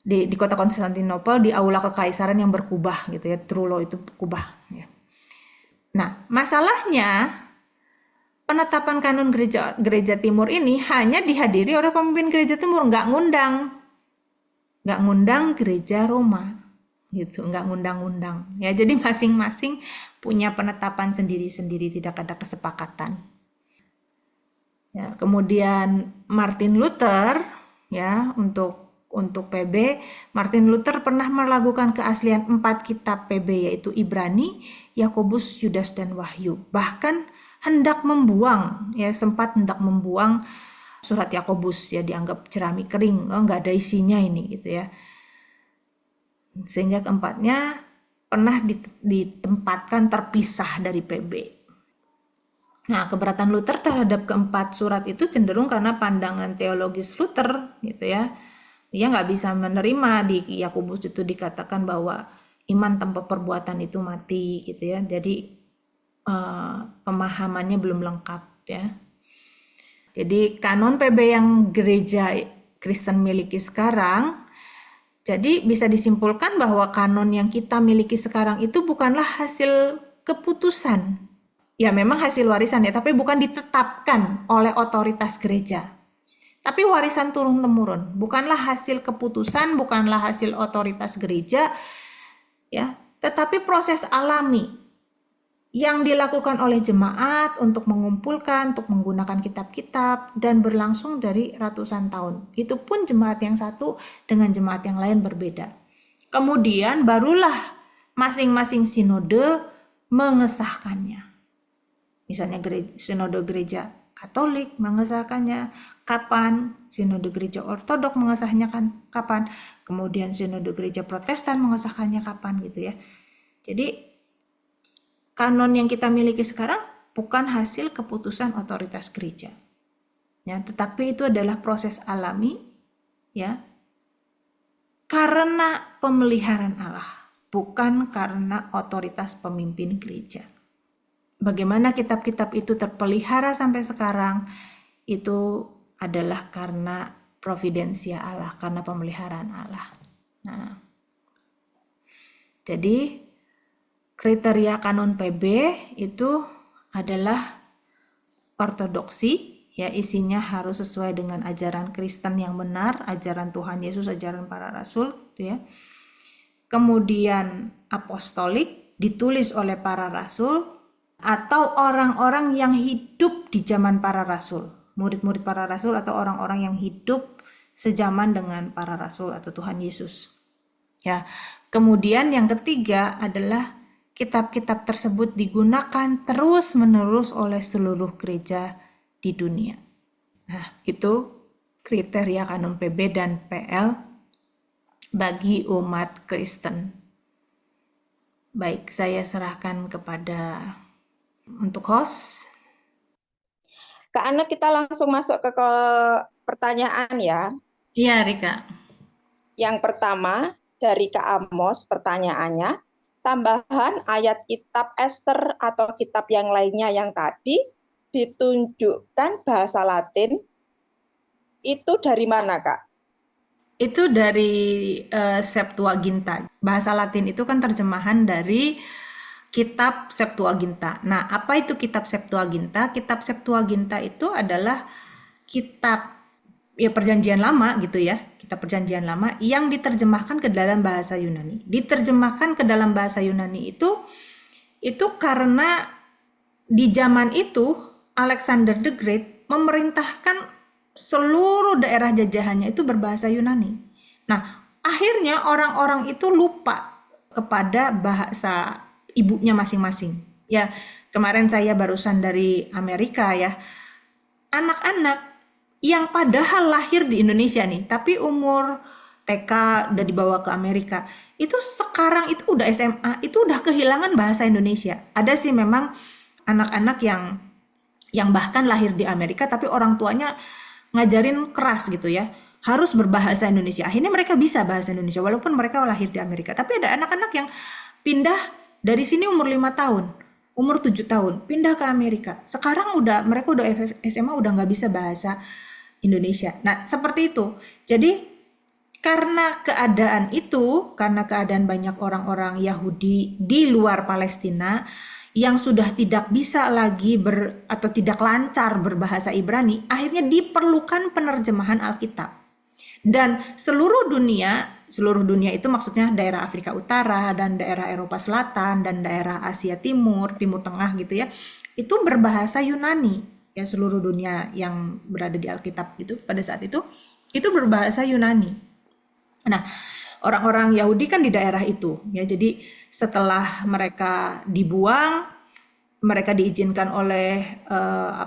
Di kota Konstantinopel di aula kekaisaran yang berkubah gitu ya. Trullo itu kubah ya. Nah, masalahnya penetapan kanon gereja Timur ini hanya dihadiri oleh pemimpin gereja Timur, nggak ngundang gereja Roma gitu, nggak ngundang-undang ya. Jadi masing-masing punya penetapan sendiri-sendiri, tidak ada kesepakatan ya. Kemudian Martin Luther ya, untuk PB, Martin Luther pernah melakukan keaslian 4 kitab PB, yaitu Ibrani, Yakobus, Yudas, dan Wahyu. Bahkan sempat hendak membuang surat Yakobus ya, dianggap jerami kering, nggak ada isinya ini gitu ya. Sehingga keempatnya pernah ditempatkan terpisah dari PB. Nah, keberatan Luther terhadap keempat surat itu cenderung karena pandangan teologis Luther gitu ya. Dia nggak bisa menerima di Yakobus itu dikatakan bahwa iman tanpa perbuatan itu mati gitu ya. Jadi pemahamannya belum lengkap ya. Jadi kanon PB yang gereja Kristen miliki sekarang, jadi bisa disimpulkan bahwa kanon yang kita miliki sekarang itu bukanlah hasil keputusan. Ya memang hasil warisan ya, tapi bukan ditetapkan oleh otoritas gereja. Tapi warisan turun-temurun, bukanlah hasil keputusan, bukanlah hasil otoritas gereja, ya, tetapi proses alami yang dilakukan oleh jemaat untuk mengumpulkan, untuk menggunakan kitab-kitab, dan berlangsung dari ratusan tahun. Itu pun jemaat yang satu dengan jemaat yang lain berbeda. Kemudian barulah masing-masing sinode mengesahkannya. Misalnya sinode gereja Katolik mengesahkannya kapan, sinode gereja Ortodok mengesahkannya kapan, kemudian sinode gereja Protestan mengesahkannya kapan gitu ya. Jadi kanon yang kita miliki sekarang bukan hasil keputusan otoritas gereja, ya, tetapi itu adalah proses alami, ya, karena pemeliharaan Allah, bukan karena otoritas pemimpin gereja. Bagaimana kitab-kitab itu terpelihara sampai sekarang, itu adalah karena providensia Allah, karena pemeliharaan Allah. Nah, jadi kriteria kanon PB itu adalah ortodoksi, ya, isinya harus sesuai dengan ajaran Kristen yang benar, ajaran Tuhan Yesus, ajaran para rasul, ya. Kemudian apostolik, ditulis oleh para rasul atau orang-orang yang hidup di zaman para rasul, murid-murid para rasul atau orang-orang yang hidup sejaman dengan para rasul atau Tuhan Yesus. Ya. Kemudian yang ketiga adalah kitab-kitab tersebut digunakan terus-menerus oleh seluruh gereja di dunia. Nah, itu kriteria kanon PB dan PL bagi umat Kristen. Baik, saya serahkan kepada untuk host. Kak Ana, kita langsung masuk ke pertanyaan ya. Iya, Rika. Yang pertama dari Kak Amos, pertanyaannya, tambahan ayat kitab Ester atau kitab yang lainnya yang tadi ditunjukkan bahasa Latin, itu dari mana, Kak? Itu dari Septuaginta. Bahasa Latin itu kan terjemahan dari kitab Septuaginta. Nah, apa itu kitab Septuaginta? Kitab Septuaginta itu adalah kitab ya perjanjian lama gitu ya, kitab perjanjian lama yang diterjemahkan ke dalam bahasa Yunani. Diterjemahkan ke dalam bahasa Yunani itu karena di zaman itu Alexander the Great memerintahkan seluruh daerah jajahannya itu berbahasa Yunani. Nah, akhirnya orang-orang itu lupa kepada bahasa ibunya masing-masing. Ya, kemarin saya barusan dari Amerika ya. Anak-anak yang padahal lahir di Indonesia nih, tapi umur TK udah dibawa ke Amerika. Itu sekarang itu udah SMA, itu udah kehilangan bahasa Indonesia. Ada sih memang anak-anak yang bahkan lahir di Amerika tapi orang tuanya ngajarin keras gitu ya. Harus berbahasa Indonesia. Akhirnya mereka bisa bahasa Indonesia walaupun mereka lahir di Amerika. Tapi ada anak-anak yang pindah dari sini umur 5 tahun, umur 7 tahun, pindah ke Amerika. Sekarang mereka udah SMA udah nggak bisa bahasa Indonesia. Nah, seperti itu. Jadi karena keadaan itu, karena keadaan banyak orang-orang Yahudi di luar Palestina yang sudah tidak bisa lagi atau tidak lancar berbahasa Ibrani, akhirnya diperlukan penerjemahan Alkitab. Dan seluruh dunia itu maksudnya daerah Afrika Utara dan daerah Eropa Selatan dan daerah Asia Timur, Timur Tengah gitu ya, itu berbahasa Yunani. Ya, seluruh dunia yang berada di Alkitab itu pada saat itu berbahasa Yunani. Nah, orang-orang Yahudi kan di daerah itu ya. Jadi setelah mereka dibuang, mereka diizinkan oleh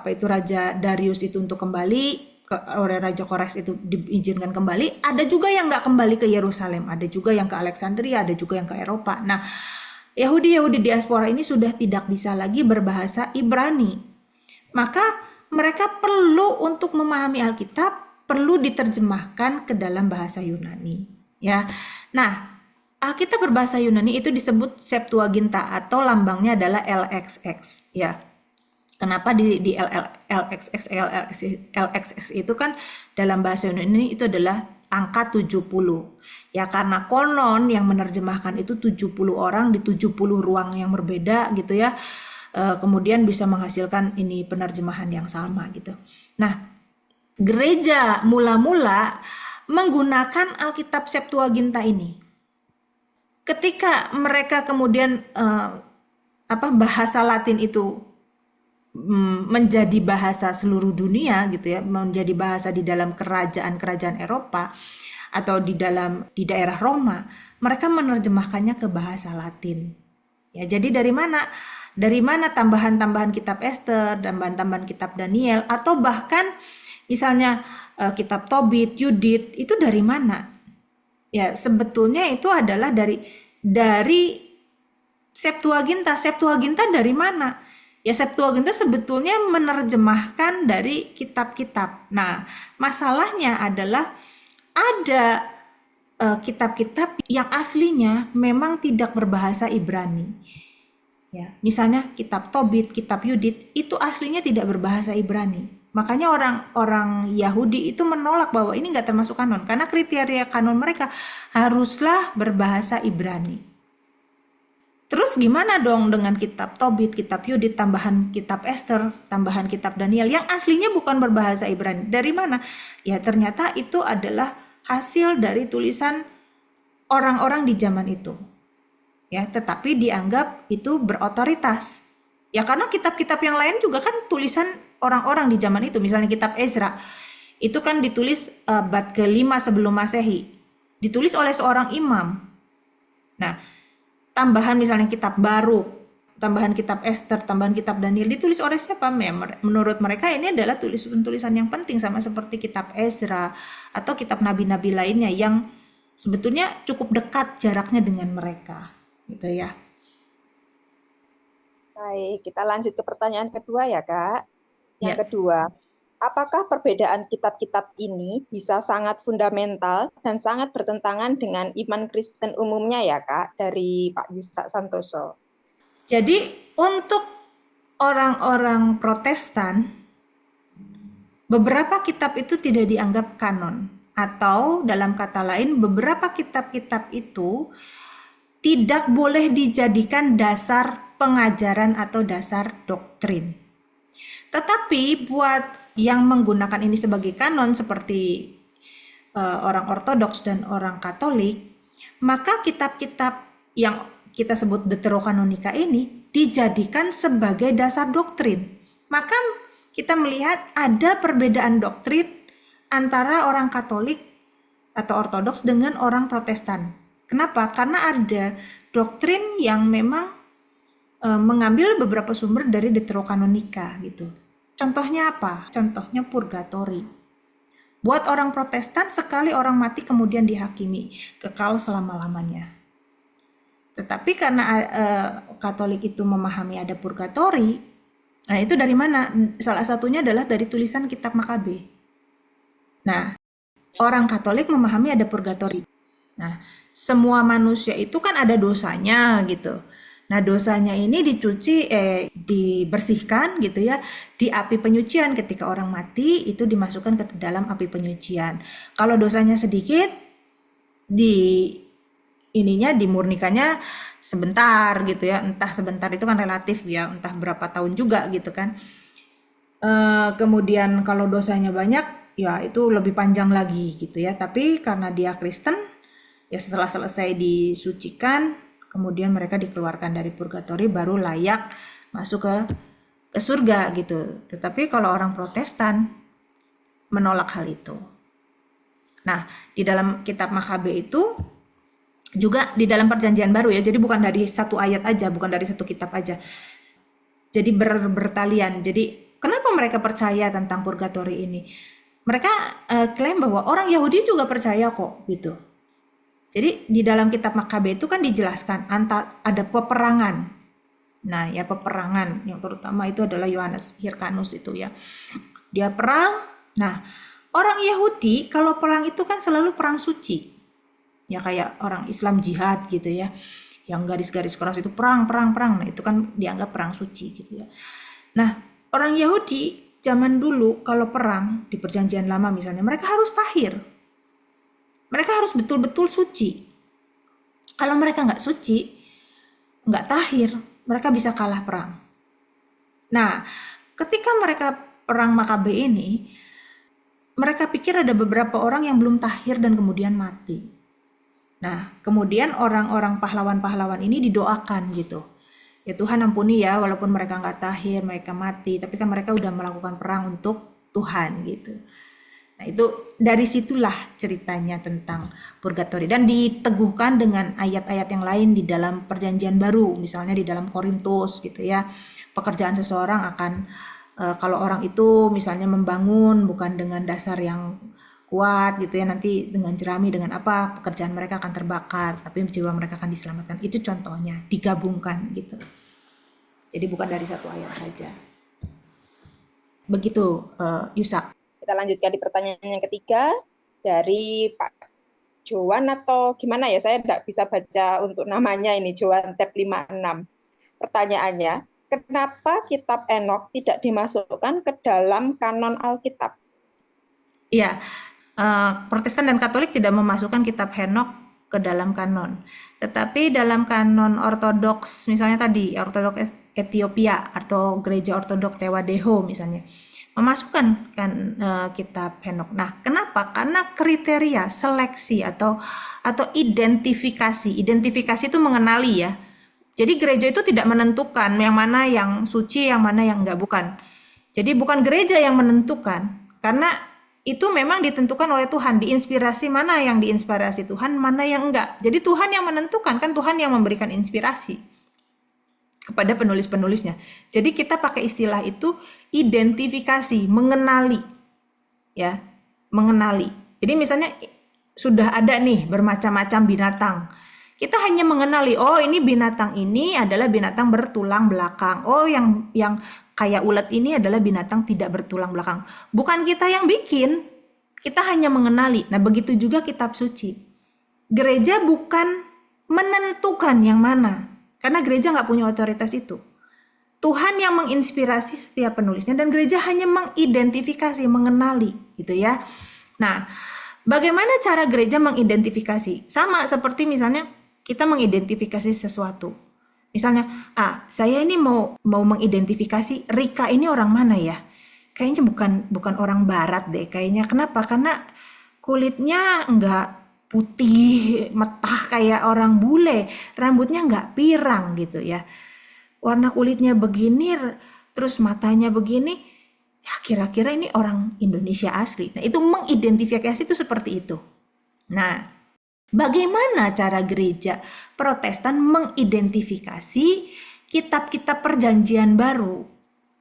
Raja Darius itu untuk kembali, oleh Raja Kores itu diizinkan kembali. Ada juga yang nggak kembali ke Yerusalem, ada juga yang ke Alexandria, ada juga yang ke Eropa. Nah, Yahudi diaspora ini sudah tidak bisa lagi berbahasa Ibrani. Maka mereka perlu untuk memahami Alkitab, perlu diterjemahkan ke dalam bahasa Yunani. Ya, nah Alkitab berbahasa Yunani itu disebut Septuaginta atau lambangnya adalah LXX. Ya. Kenapa di LXX itu kan dalam bahasa Yunani itu adalah angka 70. Ya karena konon yang menerjemahkan itu 70 orang di 70 ruang yang berbeda gitu ya. Kemudian bisa menghasilkan ini penerjemahan yang sama gitu. Nah, gereja mula-mula menggunakan Alkitab Septuaginta ini. Ketika mereka kemudian bahasa Latin itu menjadi bahasa seluruh dunia gitu ya, menjadi bahasa di dalam kerajaan-kerajaan Eropa atau di daerah Roma, mereka menerjemahkannya ke bahasa Latin. Ya, jadi dari mana tambahan-tambahan kitab Ester, tambahan-tambahan kitab Daniel, atau bahkan misalnya kitab Tobit, Yudit, itu dari mana? Ya, sebetulnya itu adalah dari Septuaginta. Septuaginta dari mana? Ya, Septuaginta sebetulnya menerjemahkan dari kitab-kitab. Nah, masalahnya adalah ada kitab-kitab yang aslinya memang tidak berbahasa Ibrani. Ya, misalnya kitab Tobit, kitab Yudit itu aslinya tidak berbahasa Ibrani. Makanya orang Yahudi itu menolak bahwa ini nggak termasuk kanon karena kriteria kanon mereka haruslah berbahasa Ibrani. Terus gimana dong dengan kitab Tobit, kitab Yudit, tambahan kitab Ester, tambahan kitab Daniel yang aslinya bukan berbahasa Ibrani? Dari mana? Ya ternyata itu adalah hasil dari tulisan orang-orang di zaman itu. Ya, tetapi dianggap itu berotoritas. Ya karena kitab-kitab yang lain juga kan tulisan orang-orang di zaman itu. Misalnya kitab Ezra, itu kan ditulis abad ke-5 sebelum Masehi. Ditulis oleh seorang imam. Nah, tambahan misalnya kitab Baruk, tambahan kitab Ester, tambahan kitab Daniel ditulis oleh siapa? Menurut mereka ini adalah tulisan-tulisan yang penting sama seperti kitab Ezra atau kitab nabi-nabi lainnya yang sebetulnya cukup dekat jaraknya dengan mereka, gitu ya. Baik, kita lanjut ke pertanyaan kedua ya, Kak. Yang Ya. kedua, apakah perbedaan kitab-kitab ini bisa sangat fundamental dan sangat bertentangan dengan iman Kristen umumnya ya, Kak, dari Pak Yusak Santoso? Jadi untuk orang-orang Protestan, beberapa kitab itu tidak dianggap kanon. Atau dalam kata lain, beberapa kitab-kitab itu tidak boleh dijadikan dasar pengajaran atau dasar doktrin. Tetapi buat yang menggunakan ini sebagai kanon seperti orang Ortodoks dan orang Katolik, maka kitab-kitab yang kita sebut Deuterokanonika ini dijadikan sebagai dasar doktrin. Maka kita melihat ada perbedaan doktrin antara orang Katolik atau Ortodoks dengan orang Protestan. Kenapa? Karena ada doktrin yang memang mengambil beberapa sumber dari Deuterokanonika gitu. Contohnya apa? Contohnya purgatori. Buat orang Protestan, sekali orang mati kemudian dihakimi kekal selama-lamanya. Tetapi karena Katolik itu memahami ada purgatori, nah itu dari mana? Salah satunya adalah dari tulisan kitab Makabe. Nah, orang Katolik memahami ada purgatori. Nah, semua manusia itu kan ada dosanya gitu. Nah, dosanya ini dibersihkan gitu ya di api penyucian. Ketika orang mati itu dimasukkan ke dalam api penyucian. Kalau dosanya sedikit, dimurnikannya sebentar gitu ya. Entah sebentar itu kan relatif ya, entah berapa tahun juga gitu kan. Kemudian kalau dosanya banyak, ya itu lebih panjang lagi gitu ya. Tapi karena dia Kristen, ya setelah selesai disucikan, kemudian mereka dikeluarkan dari purgatori, baru layak masuk ke surga gitu. Tetapi kalau orang Protestan menolak hal itu. Nah, di dalam kitab Makabe itu juga di dalam perjanjian baru ya, jadi bukan dari satu ayat aja, bukan dari satu kitab aja. Jadi bertalian. Jadi kenapa mereka percaya tentang purgatori ini? Mereka klaim bahwa orang Yahudi juga percaya kok gitu. Jadi di dalam kitab Makabe itu kan dijelaskan ada peperangan. Nah ya peperangan yang terutama itu adalah Yohanes Hyrcanus itu ya. Dia perang. Nah orang Yahudi kalau perang itu kan selalu perang suci. Ya kayak orang Islam jihad gitu ya. Yang garis-garis keras itu perang. Nah itu kan dianggap perang suci gitu ya. Nah orang Yahudi zaman dulu kalau perang di perjanjian lama misalnya mereka harus tahir. Mereka harus betul-betul suci. Kalau mereka nggak suci, nggak tahir, mereka bisa kalah perang. Nah, ketika mereka perang Makabe ini, mereka pikir ada beberapa orang yang belum tahir dan kemudian mati. Nah, kemudian orang-orang pahlawan-pahlawan ini didoakan gitu. Ya Tuhan ampuni ya, walaupun mereka nggak tahir, mereka mati, tapi kan mereka udah melakukan perang untuk Tuhan gitu. Nah itu dari situlah ceritanya tentang purgatori dan diteguhkan dengan ayat-ayat yang lain di dalam perjanjian baru, misalnya di dalam Korintus gitu ya. Pekerjaan seseorang akan kalau orang itu misalnya membangun bukan dengan dasar yang kuat gitu ya, nanti dengan jerami dengan apa pekerjaan mereka akan terbakar, tapi jiwa mereka akan diselamatkan. Itu contohnya digabungkan gitu. Jadi bukan dari satu ayat saja. Begitu Yusak. Kita lanjutkan di pertanyaan yang ketiga dari Pak Joan atau gimana ya, saya tidak bisa baca untuk namanya ini, Joan tab 56. Pertanyaannya, kenapa kitab Enok tidak dimasukkan ke dalam kanon Alkitab? Iya, Protestan dan Katolik tidak memasukkan kitab Henok ke dalam kanon. Tetapi dalam kanon Ortodoks, misalnya tadi Ortodoks Ethiopia atau Gereja Ortodoks Tewadeho misalnya, memasukkan kan kitab Henok. Nah, kenapa? Karena kriteria seleksi atau identifikasi. Identifikasi itu mengenali ya. Jadi gereja itu tidak menentukan yang mana yang suci, yang mana yang enggak, bukan. Jadi bukan gereja yang menentukan, karena itu memang ditentukan oleh Tuhan, diinspirasi mana yang diinspirasi Tuhan, mana yang enggak. Jadi Tuhan yang menentukan, kan Tuhan yang memberikan inspirasi kepada penulis-penulisnya. Jadi kita pakai istilah itu identifikasi, mengenali. Ya, mengenali. Jadi misalnya sudah ada nih bermacam-macam binatang. Kita hanya mengenali, oh ini binatang ini adalah binatang bertulang belakang. Oh yang kayak ulat ini adalah binatang tidak bertulang belakang. Bukan kita yang bikin, kita hanya mengenali. Nah begitu juga kitab suci. Gereja bukan menentukan yang mana, karena gereja nggak punya otoritas itu. Tuhan yang menginspirasi setiap penulisnya dan gereja hanya mengidentifikasi, mengenali gitu ya. Nah, bagaimana cara gereja mengidentifikasi? Sama seperti misalnya kita mengidentifikasi sesuatu. Misalnya, saya ini mau mengidentifikasi Rika ini orang mana ya? Kayaknya bukan orang barat deh kayaknya. Kenapa? Karena kulitnya enggak putih metah kayak orang bule, rambutnya nggak pirang gitu ya, warna kulitnya begini, terus matanya begini, ya kira-kira ini orang Indonesia asli. Nah itu mengidentifikasi itu seperti itu. Nah bagaimana cara gereja Protestan mengidentifikasi kitab-kitab perjanjian baru?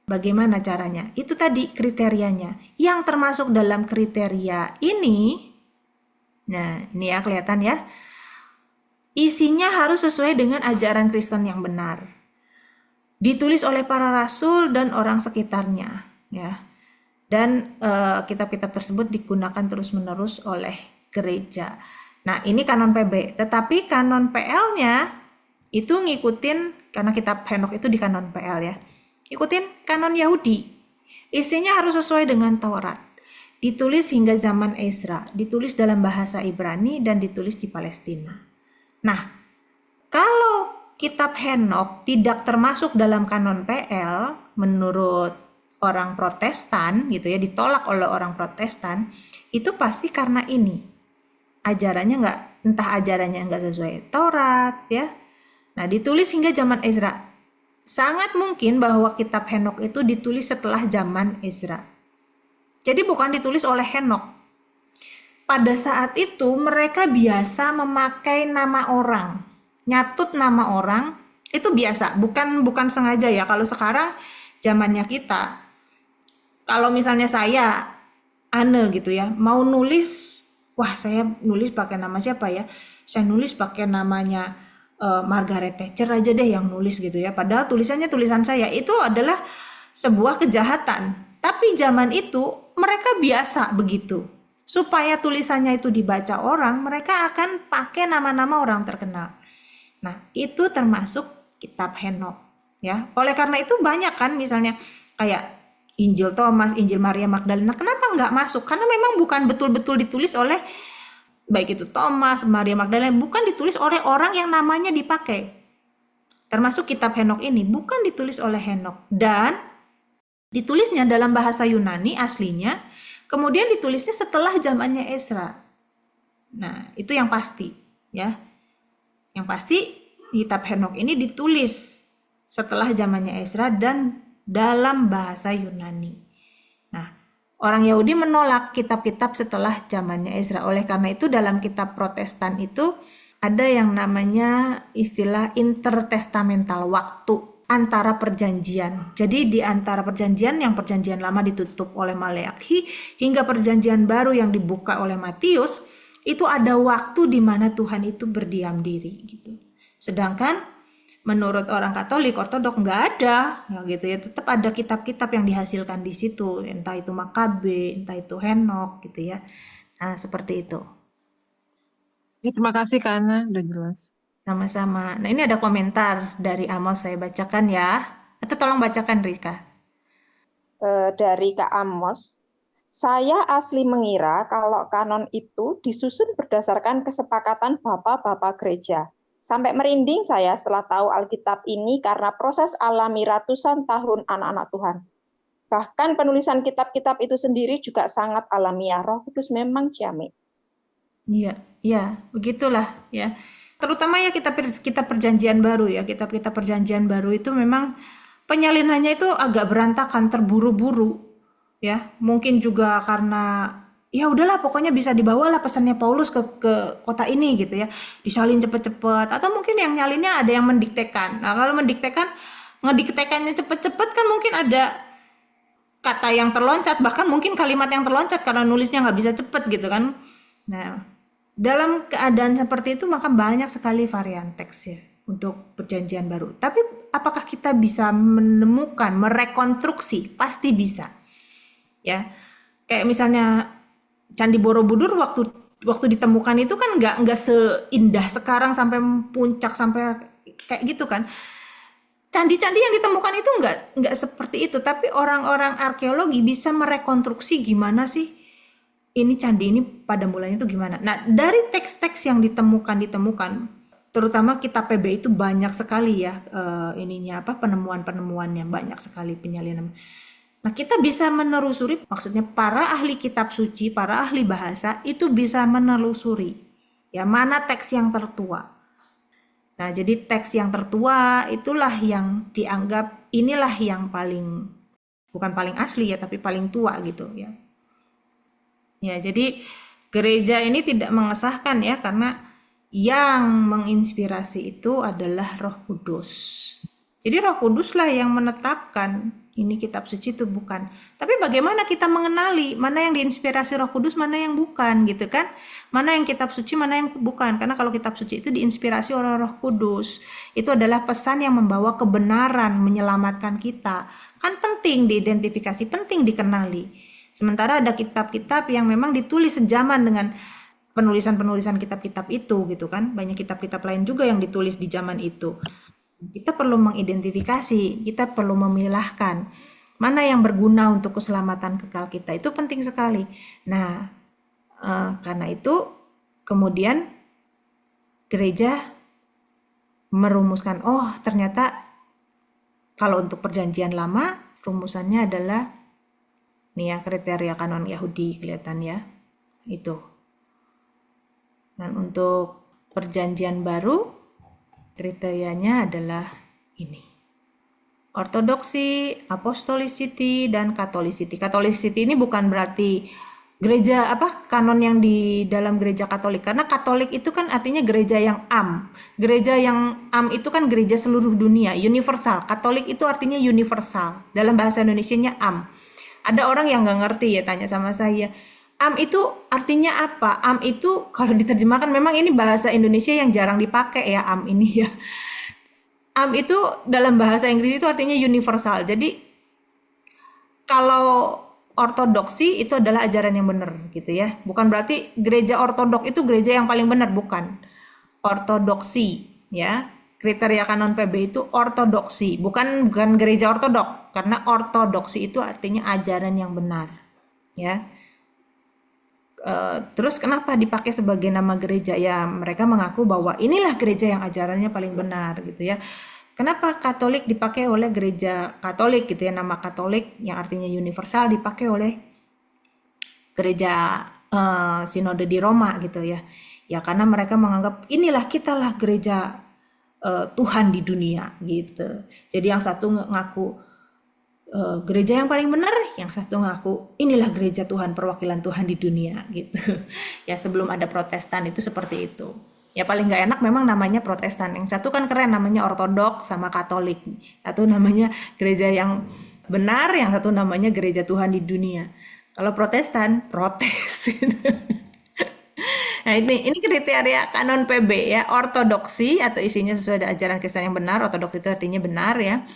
Bagaimana caranya? Itu tadi kriterianya. Yang termasuk dalam kriteria ini, nah ini ya kelihatan ya, isinya harus sesuai dengan ajaran Kristen yang benar. Ditulis oleh para rasul dan orang sekitarnya, ya. Dan kitab-kitab tersebut digunakan terus-menerus oleh gereja. Nah, ini kanon PB. Tetapi kanon PL-nya itu ngikutin, karena kitab Henokh itu di kanon PL ya. Ikutin kanon Yahudi. Isinya harus sesuai dengan Taurat. Ditulis hingga zaman Ezra, ditulis dalam bahasa Ibrani dan ditulis di Palestina. Nah, kalau kitab Henokh tidak termasuk dalam kanon PL menurut orang Protestan gitu ya, ditolak oleh orang Protestan, itu pasti karena ini. Ajarannya entah ajarannya nggak sesuai Taurat ya. Nah, ditulis hingga zaman Ezra. Sangat mungkin bahwa kitab Henokh itu ditulis setelah zaman Ezra. Jadi bukan ditulis oleh Henokh. Pada saat itu mereka biasa memakai nama orang, nyatut nama orang itu biasa, bukan sengaja ya. Kalau sekarang zamannya kita, kalau misalnya saya Anne gitu ya, mau nulis, wah saya nulis pakai nama siapa ya? Saya nulis pakai namanya Margaret Thatcher aja deh yang nulis gitu ya. Padahal tulisannya tulisan saya, itu adalah sebuah kejahatan. Tapi zaman itu mereka biasa begitu. Supaya tulisannya itu dibaca orang, mereka akan pakai nama-nama orang terkenal. Nah, itu termasuk kitab Henokh ya. Oleh karena itu banyak kan misalnya kayak Injil Thomas, Injil Maria Magdalena, kenapa nggak masuk? Karena memang bukan betul-betul ditulis oleh baik itu Thomas, Maria Magdalena, bukan ditulis oleh orang yang namanya dipakai. Termasuk kitab Henokh ini bukan ditulis oleh Henokh, dan ditulisnya dalam bahasa Yunani aslinya, kemudian ditulisnya setelah zamannya Ezra. Nah, itu yang pasti ya. Yang pasti kitab Henokh ini ditulis setelah zamannya Ezra dan dalam bahasa Yunani. Nah, orang Yahudi menolak kitab-kitab setelah zamannya Ezra. Oleh karena itu dalam kitab Protestan itu ada yang namanya istilah intertestamental, waktu antara perjanjian. Jadi di antara perjanjian, yang perjanjian lama ditutup oleh Maleakhi hingga perjanjian baru yang dibuka oleh Matius, itu ada waktu di mana Tuhan itu berdiam diri gitu. Sedangkan menurut orang Katolik Ortodok nggak ada, ya gitu ya. Tetap ada kitab-kitab yang dihasilkan di situ, entah itu Makabe, entah itu Henokh gitu ya. Nah, seperti itu. Ya, terima kasih Kak Ana, udah jelas. Sama-sama. Nah, ini ada komentar dari Amos, saya bacakan ya. Atau tolong bacakan Rika. Dari Kak Amos, saya asli mengira kalau kanon itu disusun berdasarkan kesepakatan bapak-bapak gereja. Sampai merinding saya setelah tahu Alkitab ini karena proses alami ratusan tahun anak-anak Tuhan. Bahkan penulisan kitab-kitab itu sendiri juga sangat alamiah. Roh Kudus memang ciamik. Iya, ya, begitulah ya. Terutama ya kitab perjanjian baru ya, kitab-kitab perjanjian baru itu memang penyalinannya itu agak berantakan, terburu-buru ya. Mungkin juga karena ya udahlah pokoknya bisa dibawalah pesannya Paulus ke kota ini gitu ya, disalin cepet-cepet, atau mungkin yang nyalinnya ada yang mendiktekan. Nah, kalau ngediktekannya cepet-cepet kan mungkin ada kata yang terloncat, bahkan mungkin kalimat yang terloncat karena nulisnya nggak bisa cepet gitu kan. Nah, dalam keadaan seperti itu maka banyak sekali varian teks ya untuk perjanjian baru. Tapi apakah kita bisa menemukan, merekonstruksi? Pasti bisa ya. Kayak misalnya Candi Borobudur waktu ditemukan itu kan nggak seindah sekarang sampai puncak sampai kayak gitu kan. Candi-candi yang ditemukan itu nggak seperti itu, tapi orang-orang arkeologi bisa merekonstruksi gimana sih ini candi ini pada mulanya itu gimana. Nah, dari teks-teks yang ditemukan, terutama kitab PB itu banyak sekali ya penemuan-penemuannya, banyak sekali penyalinan. Nah, kita bisa menelusuri, maksudnya para ahli kitab suci, para ahli bahasa itu bisa menelusuri ya mana teks yang tertua. Nah, jadi teks yang tertua itulah yang dianggap inilah yang bukan paling asli ya, tapi paling tua gitu ya. Ya, jadi gereja ini tidak mengesahkan ya, karena yang menginspirasi itu adalah Roh Kudus. Jadi Roh Kuduslah yang menetapkan ini kitab suci itu bukan. Tapi bagaimana kita mengenali mana yang diinspirasi Roh Kudus, mana yang bukan gitu kan? Mana yang kitab suci, mana yang bukan? Karena kalau kitab suci itu diinspirasi oleh Roh Kudus. Itu adalah pesan yang membawa kebenaran, menyelamatkan kita. Kan penting diidentifikasi, penting dikenali. Sementara ada kitab-kitab yang memang ditulis sejaman dengan penulisan-penulisan kitab-kitab itu gitu kan. Banyak kitab-kitab lain juga yang ditulis di zaman itu. Kita perlu mengidentifikasi, kita perlu memilahkan mana yang berguna untuk keselamatan kekal kita. Itu penting sekali. Nah, karena itu kemudian gereja merumuskan, oh ternyata kalau untuk perjanjian lama rumusannya adalah nih ya, kriteria kanon Yahudi kelihatan ya, itu. Dan untuk perjanjian baru kriterianya adalah ini. Ortodoksi, apostolicity, dan catholicity. Catholicity ini bukan berarti gereja kanon yang di dalam gereja Katolik, karena Katolik itu kan artinya gereja yang am. Gereja yang am itu kan gereja seluruh dunia, universal. Katolik itu artinya universal. Dalam bahasa Indonesianya am. Ada orang yang nggak ngerti ya, tanya sama saya, am itu artinya apa? Am itu kalau diterjemahkan, memang ini bahasa Indonesia yang jarang dipakai ya, am ini ya. Am itu dalam bahasa Inggris itu artinya universal. Jadi kalau ortodoksi itu adalah ajaran yang benar gitu ya. Bukan berarti gereja ortodok itu gereja yang paling benar, bukan. Ortodoksi ya. Kriteria kanon PB itu ortodoksi, bukan gereja ortodok, karena ortodoksi itu artinya ajaran yang benar ya. Terus kenapa dipakai sebagai nama gereja? Ya mereka mengaku bahwa inilah gereja yang ajarannya paling benar gitu ya. Kenapa Katolik dipakai oleh gereja Katolik gitu ya, nama Katolik yang artinya universal dipakai oleh gereja sinode di Roma gitu ya. Ya karena mereka menganggap inilah kitalah gereja Tuhan di dunia gitu. Jadi yang satu ngaku gereja yang paling benar, yang satu ngaku inilah gereja Tuhan, perwakilan Tuhan di dunia gitu. Ya sebelum ada Protestan itu seperti itu. Ya paling nggak enak memang namanya Protestan. Yang satu kan keren namanya Ortodok sama Katolik. Satu namanya gereja yang benar, yang satu namanya gereja Tuhan di dunia. Kalau Protestan, protes. Nah ini kriteria kanon PB ya, ortodoksi atau isinya sesuai dengan ajaran Kristen yang benar. Ortodoks itu artinya benar ya.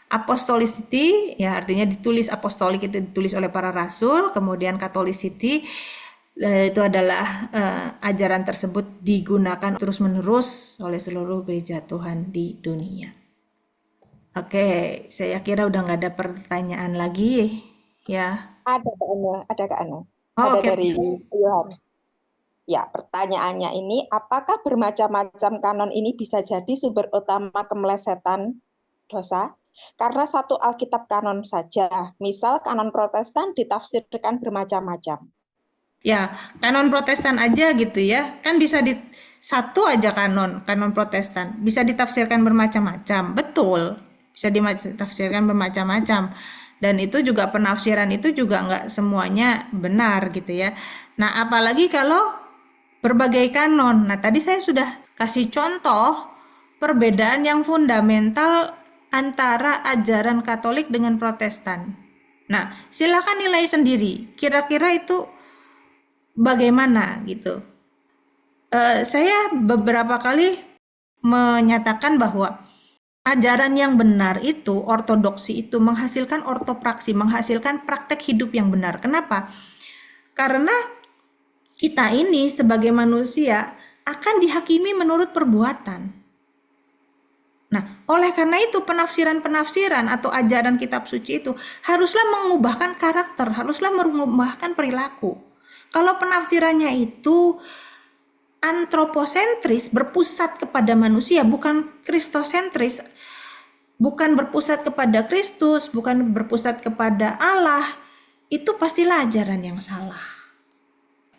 Apostolicity ya artinya ditulis, apostolik itu ditulis oleh para rasul. Kemudian Catholicity itu adalah ajaran tersebut digunakan terus-menerus oleh seluruh gereja Tuhan di dunia. Oke, saya kira udah nggak ada pertanyaan lagi ya. Ada Kak Ana. Oh, Ada oke. dari Yohan. Ya, pertanyaannya ini, apakah bermacam-macam kanon ini bisa jadi sumber utama kemelesetan dosa? Karena satu Alkitab kanon saja, misal kanon Protestan ditafsirkan bermacam-macam. Ya, kanon Protestan aja gitu ya. Kan bisa satu aja kanon Protestan. Bisa ditafsirkan bermacam-macam. Betul. Bisa ditafsirkan bermacam-macam. Dan itu juga penafsiran itu juga nggak semuanya benar gitu ya. Nah, apalagi kalau berbagai kanon. Nah, tadi saya sudah kasih contoh perbedaan yang fundamental antara ajaran Katolik dengan Protestan. Nah, silakan nilai sendiri. Kira-kira itu bagaimana gitu. Saya beberapa kali menyatakan bahwa ajaran yang benar itu, ortodoksi itu menghasilkan ortopraksi, menghasilkan praktek hidup yang benar. Kenapa? Karena kita ini sebagai manusia akan dihakimi menurut perbuatan. Nah, oleh karena itu penafsiran-penafsiran atau ajaran kitab suci itu haruslah mengubahkan karakter, haruslah mengubahkan perilaku. Kalau penafsirannya itu antroposentris, berpusat kepada manusia, bukan kristosentris, bukan berpusat kepada Kristus, bukan berpusat kepada Allah, itu pastilah ajaran yang salah.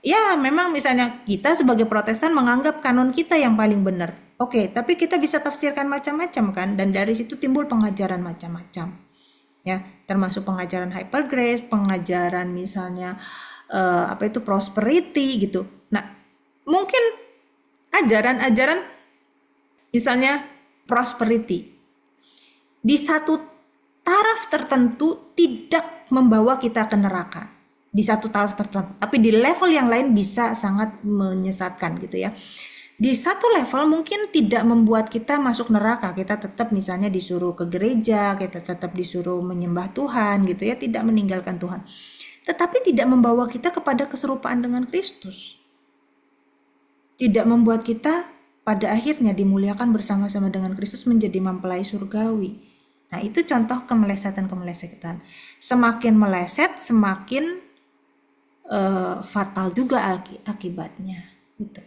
Ya, memang misalnya kita sebagai Protestan menganggap kanon kita yang paling benar. Oke, tapi kita bisa tafsirkan macam-macam kan, dan dari situ timbul pengajaran macam-macam. Ya, termasuk pengajaran hyper grace, pengajaran misalnya prosperity gitu. Nah, mungkin ajaran misalnya prosperity di satu taraf tertentu tidak membawa kita ke neraka di satu taraf tertentu, tapi di level yang lain bisa sangat menyesatkan gitu ya. Di satu level mungkin tidak membuat kita masuk neraka, kita tetap misalnya disuruh ke gereja, kita tetap disuruh menyembah Tuhan gitu ya, tidak meninggalkan Tuhan. Tetapi tidak membawa kita kepada keserupaan dengan Kristus. Tidak membuat kita pada akhirnya dimuliakan bersama-sama dengan Kristus menjadi mempelai surgawi. Nah, itu contoh kemelesetan. Semakin meleset, semakin fatal juga akibatnya. Gitu.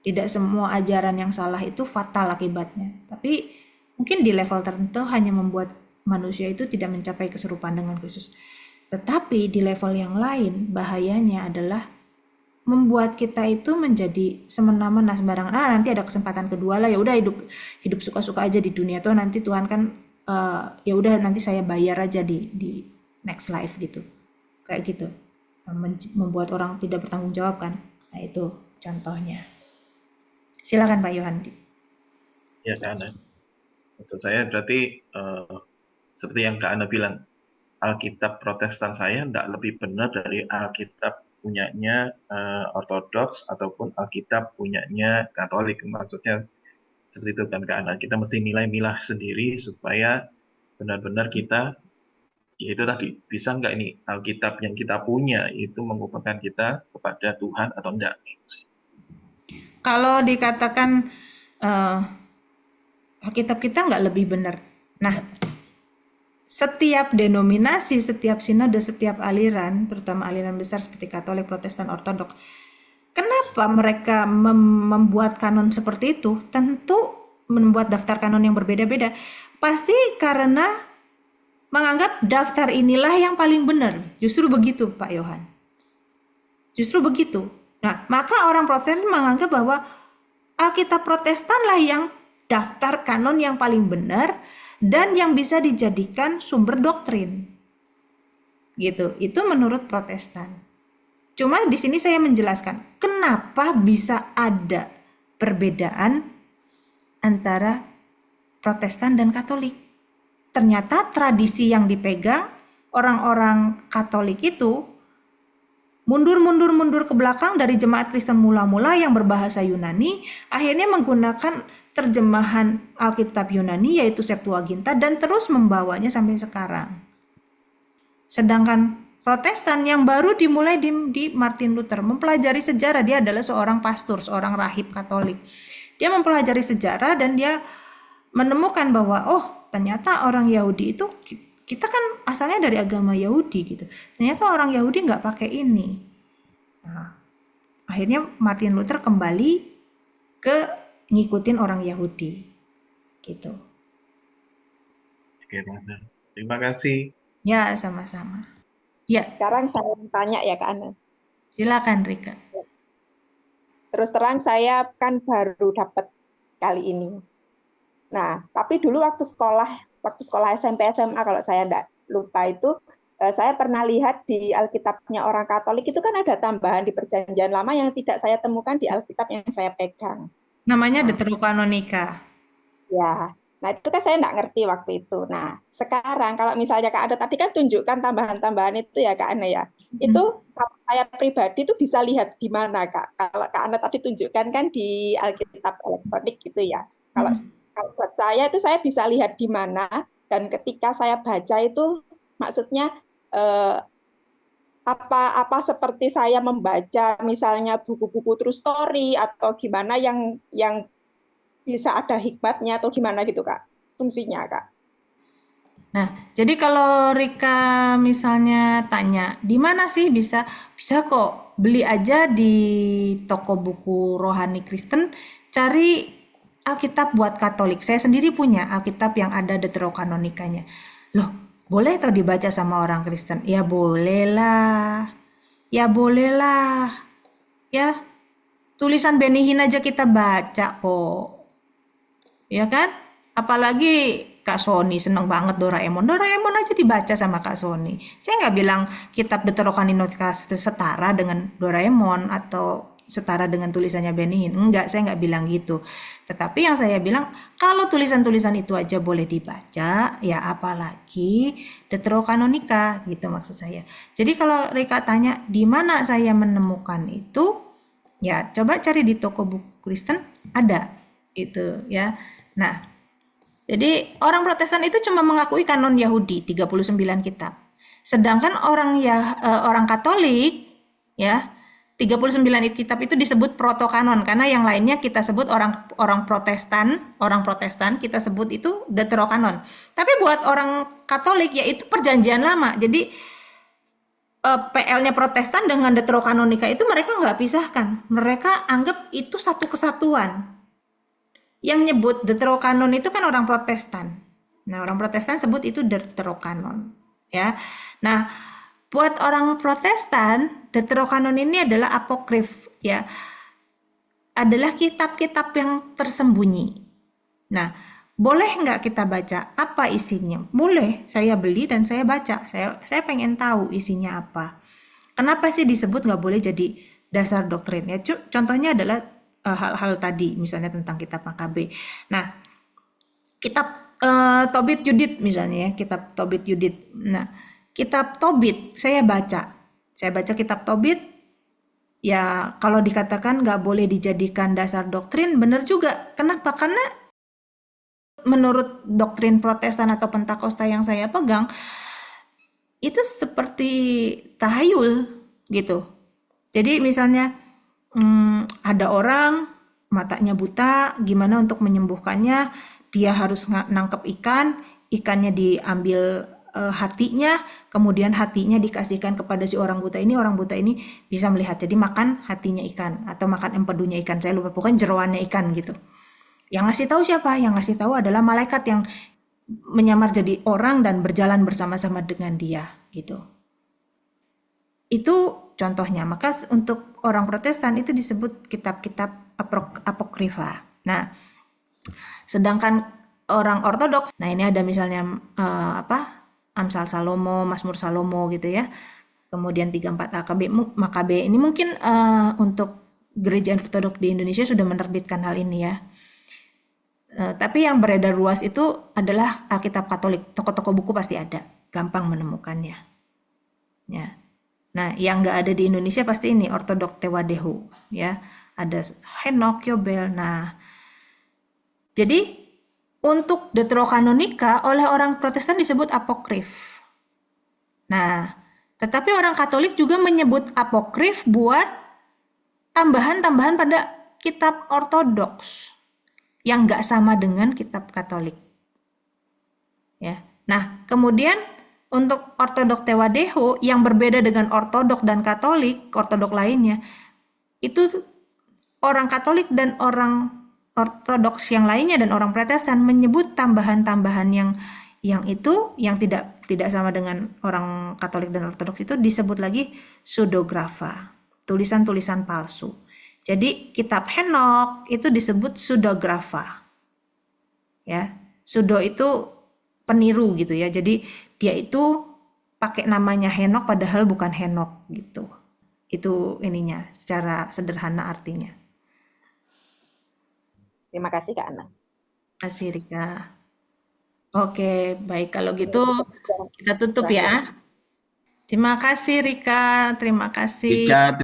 Tidak semua ajaran yang salah itu fatal akibatnya. Tapi mungkin di level tertentu hanya membuat manusia itu tidak mencapai keserupaan dengan Kristus. Tetapi di level yang lain bahayanya adalah membuat kita itu menjadi semena-mena sembarangan. Nanti ada kesempatan kedua lah, ya udah hidup suka-suka aja di dunia tuh, nanti Tuhan kan ya udah nanti saya bayar aja di next life gitu. Kayak gitu. Membuat orang tidak bertanggung jawab kan. Nah, itu contohnya. Silakan Pak Yohandi. Ya Kak Ana. Maksud saya berarti seperti yang Kak Ana bilang, Alkitab Protestan saya tidak lebih benar dari Alkitab punyanya Ortodoks ataupun Alkitab punyanya Katolik. Maksudnya seperti itu kan Kak Ana. Kita mesti milah sendiri supaya benar-benar kita, yaitu tadi, bisa nggak ini Alkitab yang kita punya itu mengumpulkan kita kepada Tuhan atau enggak. Kalau dikatakan Alkitab kita nggak lebih benar. Nah, setiap denominasi, setiap sinode, setiap aliran, terutama aliran besar seperti Katolik, Protestan, Ortodoks, kenapa mereka membuat kanon seperti itu? Tentu membuat daftar kanon yang berbeda-beda. Pasti karena menganggap daftar inilah yang paling benar. Justru begitu, Pak Yohan. Justru begitu. Nah, maka orang Protestan menganggap bahwa Alkitab Protestanlah yang daftar kanon yang paling benar dan yang bisa dijadikan sumber doktrin. Gitu. Itu menurut Protestan. Cuma di sini saya menjelaskan kenapa bisa ada perbedaan antara Protestan dan Katolik. Ternyata tradisi yang dipegang orang-orang Katolik itu mundur ke belakang dari jemaat Kristen mula-mula yang berbahasa Yunani, akhirnya menggunakan terjemahan Alkitab Yunani yaitu Septuaginta dan terus membawanya sampai sekarang. Sedangkan Protestan yang baru dimulai di Martin Luther, mempelajari sejarah, dia adalah seorang pastor, seorang rahib Katolik. Dia mempelajari sejarah dan dia menemukan bahwa ternyata orang Yahudi itu, kita kan asalnya dari agama Yahudi gitu. Ternyata orang Yahudi nggak pakai ini. Nah, akhirnya Martin Luther kembali ke ngikutin orang Yahudi. Gitu. Oke, terima kasih. Ya, sama-sama. Ya. Sekarang saya tanya ya Kak Ana. Silakan Rika. Terus terang saya kan baru dapat kali ini. Nah, tapi dulu waktu sekolah SMP SMA kalau saya enggak lupa itu saya pernah lihat di Alkitabnya orang Katolik itu kan ada tambahan di Perjanjian Lama yang tidak saya temukan di Alkitab yang saya pegang. Namanya Deuterokanonika. Ya, nah itu kan saya enggak ngerti waktu itu. Nah, sekarang kalau misalnya Kak Ana tadi kan tunjukkan tambahan-tambahan itu ya Kak Ana ya. Itu saya pribadi itu bisa lihat di mana Kak? Kalau Kak Ana tadi tunjukkan kan di Alkitab elektronik gitu ya. Kalau buat saya itu saya bisa lihat di mana, dan ketika saya baca itu maksudnya apa seperti saya membaca misalnya buku-buku true story atau gimana yang bisa ada hikmatnya atau gimana gitu Kak fungsinya Kak. Nah, jadi kalau Rika misalnya tanya, di mana sih bisa kok beli aja di toko buku rohani Kristen, cari Alkitab buat Katolik. Saya sendiri punya Alkitab yang ada Deuterokanonikanya. Loh, boleh toh dibaca sama orang Kristen? Ya bolehlah. Ya bolehlah. Ya, tulisan Benny Hinn aja kita baca kok. Ya kan? Apalagi Kak Sony seneng banget Doraemon. Doraemon aja dibaca sama Kak Sony. Saya nggak bilang kitab Deuterokanonika setara dengan Doraemon atau setara dengan tulisannya Benny Hinn. Enggak, saya nggak bilang gitu. Tetapi yang saya bilang, kalau tulisan-tulisan itu aja boleh dibaca, ya apalagi Deuterokanonika, gitu maksud saya. Jadi kalau Rika tanya, di mana saya menemukan itu, ya coba cari di toko buku Kristen, ada itu ya. Nah, jadi orang Protestan itu cuma mengakui kanon Yahudi 39 kitab. Sedangkan orang Katolik ya 39 kitab itu disebut protokanon karena yang lainnya kita sebut orang Protestan kita sebut itu Deuterokanon. Tapi buat orang Katolik ya itu perjanjian lama. Jadi PL-nya Protestan dengan Deuterokanonika itu mereka nggak pisahkan. Mereka anggap itu satu kesatuan. Yang nyebut Deuterokanon itu kan orang Protestan. Nah, orang Protestan sebut itu Deuterokanon, ya. Nah, buat orang Protestan, Deuterokanon ini adalah apokrif, ya. Adalah kitab-kitab yang tersembunyi. Nah, boleh nggak kita baca apa isinya? Boleh, saya beli dan saya baca. Saya pengen tahu isinya apa. Kenapa sih disebut nggak boleh jadi dasar doktrin? Ya, contohnya adalah hal-hal tadi, misalnya tentang kitab Makabe. Nah, kitab Tobit Yudit misalnya ya, kitab Tobit Yudit. Nah, kitab Tobit saya baca kitab Tobit. Ya, kalau dikatakan nggak boleh dijadikan dasar doktrin, benar juga. Kenapa? Karena menurut doktrin Protestan atau Pentakosta yang saya pegang, itu seperti tahayul gitu. Jadi misalnya ada orang matanya buta, gimana untuk menyembuhkannya? Dia harus nangkep ikannya diambil hatinya, kemudian hatinya dikasihkan kepada si orang buta ini bisa melihat. Jadi makan hatinya ikan atau makan empedunya ikan, saya lupa, pokoknya jeroannya ikan gitu. Yang ngasih tahu siapa? Yang ngasih tahu adalah malaikat yang menyamar jadi orang dan berjalan bersama-sama dengan dia gitu. Itu contohnya. Maka untuk orang Protestan itu disebut kitab-kitab apokrifa. Nah, sedangkan orang Ortodoks, nah ini ada misalnya Amsal Salomo, Mazmur Salomo gitu ya. Kemudian 34 Makabe. Ini mungkin untuk gereja Ortodoks di Indonesia sudah menerbitkan hal ini ya. Tapi yang beredar luas itu adalah Alkitab Katolik. Toko-toko buku pasti ada, gampang menemukannya. Ya. Nah, yang nggak ada di Indonesia pasti ini Ortodok Tewadehu, ya. Ada Henok, Yobel. Nah, jadi untuk Deuterokanonika oleh orang Protestan disebut apokrif. Nah, tetapi orang Katolik juga menyebut apokrif buat tambahan-tambahan pada kitab Ortodoks yang nggak sama dengan kitab Katolik. Ya. Nah, kemudian untuk Ortodok Tewadeho yang berbeda dengan Ortodok dan Katolik, Ortodok lainnya, itu orang Katolik dan orang Ortodoks yang lainnya dan orang Protestan menyebut tambahan-tambahan yang tidak sama dengan orang Katolik dan Ortodoks itu disebut lagi pseudografa, tulisan-tulisan palsu. Jadi kitab Henok itu disebut pseudografa. Ya, pseudo itu peniru gitu ya. Jadi dia itu pakai namanya Henok padahal bukan Henok gitu. Itu ininya secara sederhana artinya. Terima kasih Kak Ana. Terima kasih Rika. Oke, baik kalau gitu kita tutup ya. Terima kasih Rika, terima kasih. Rika,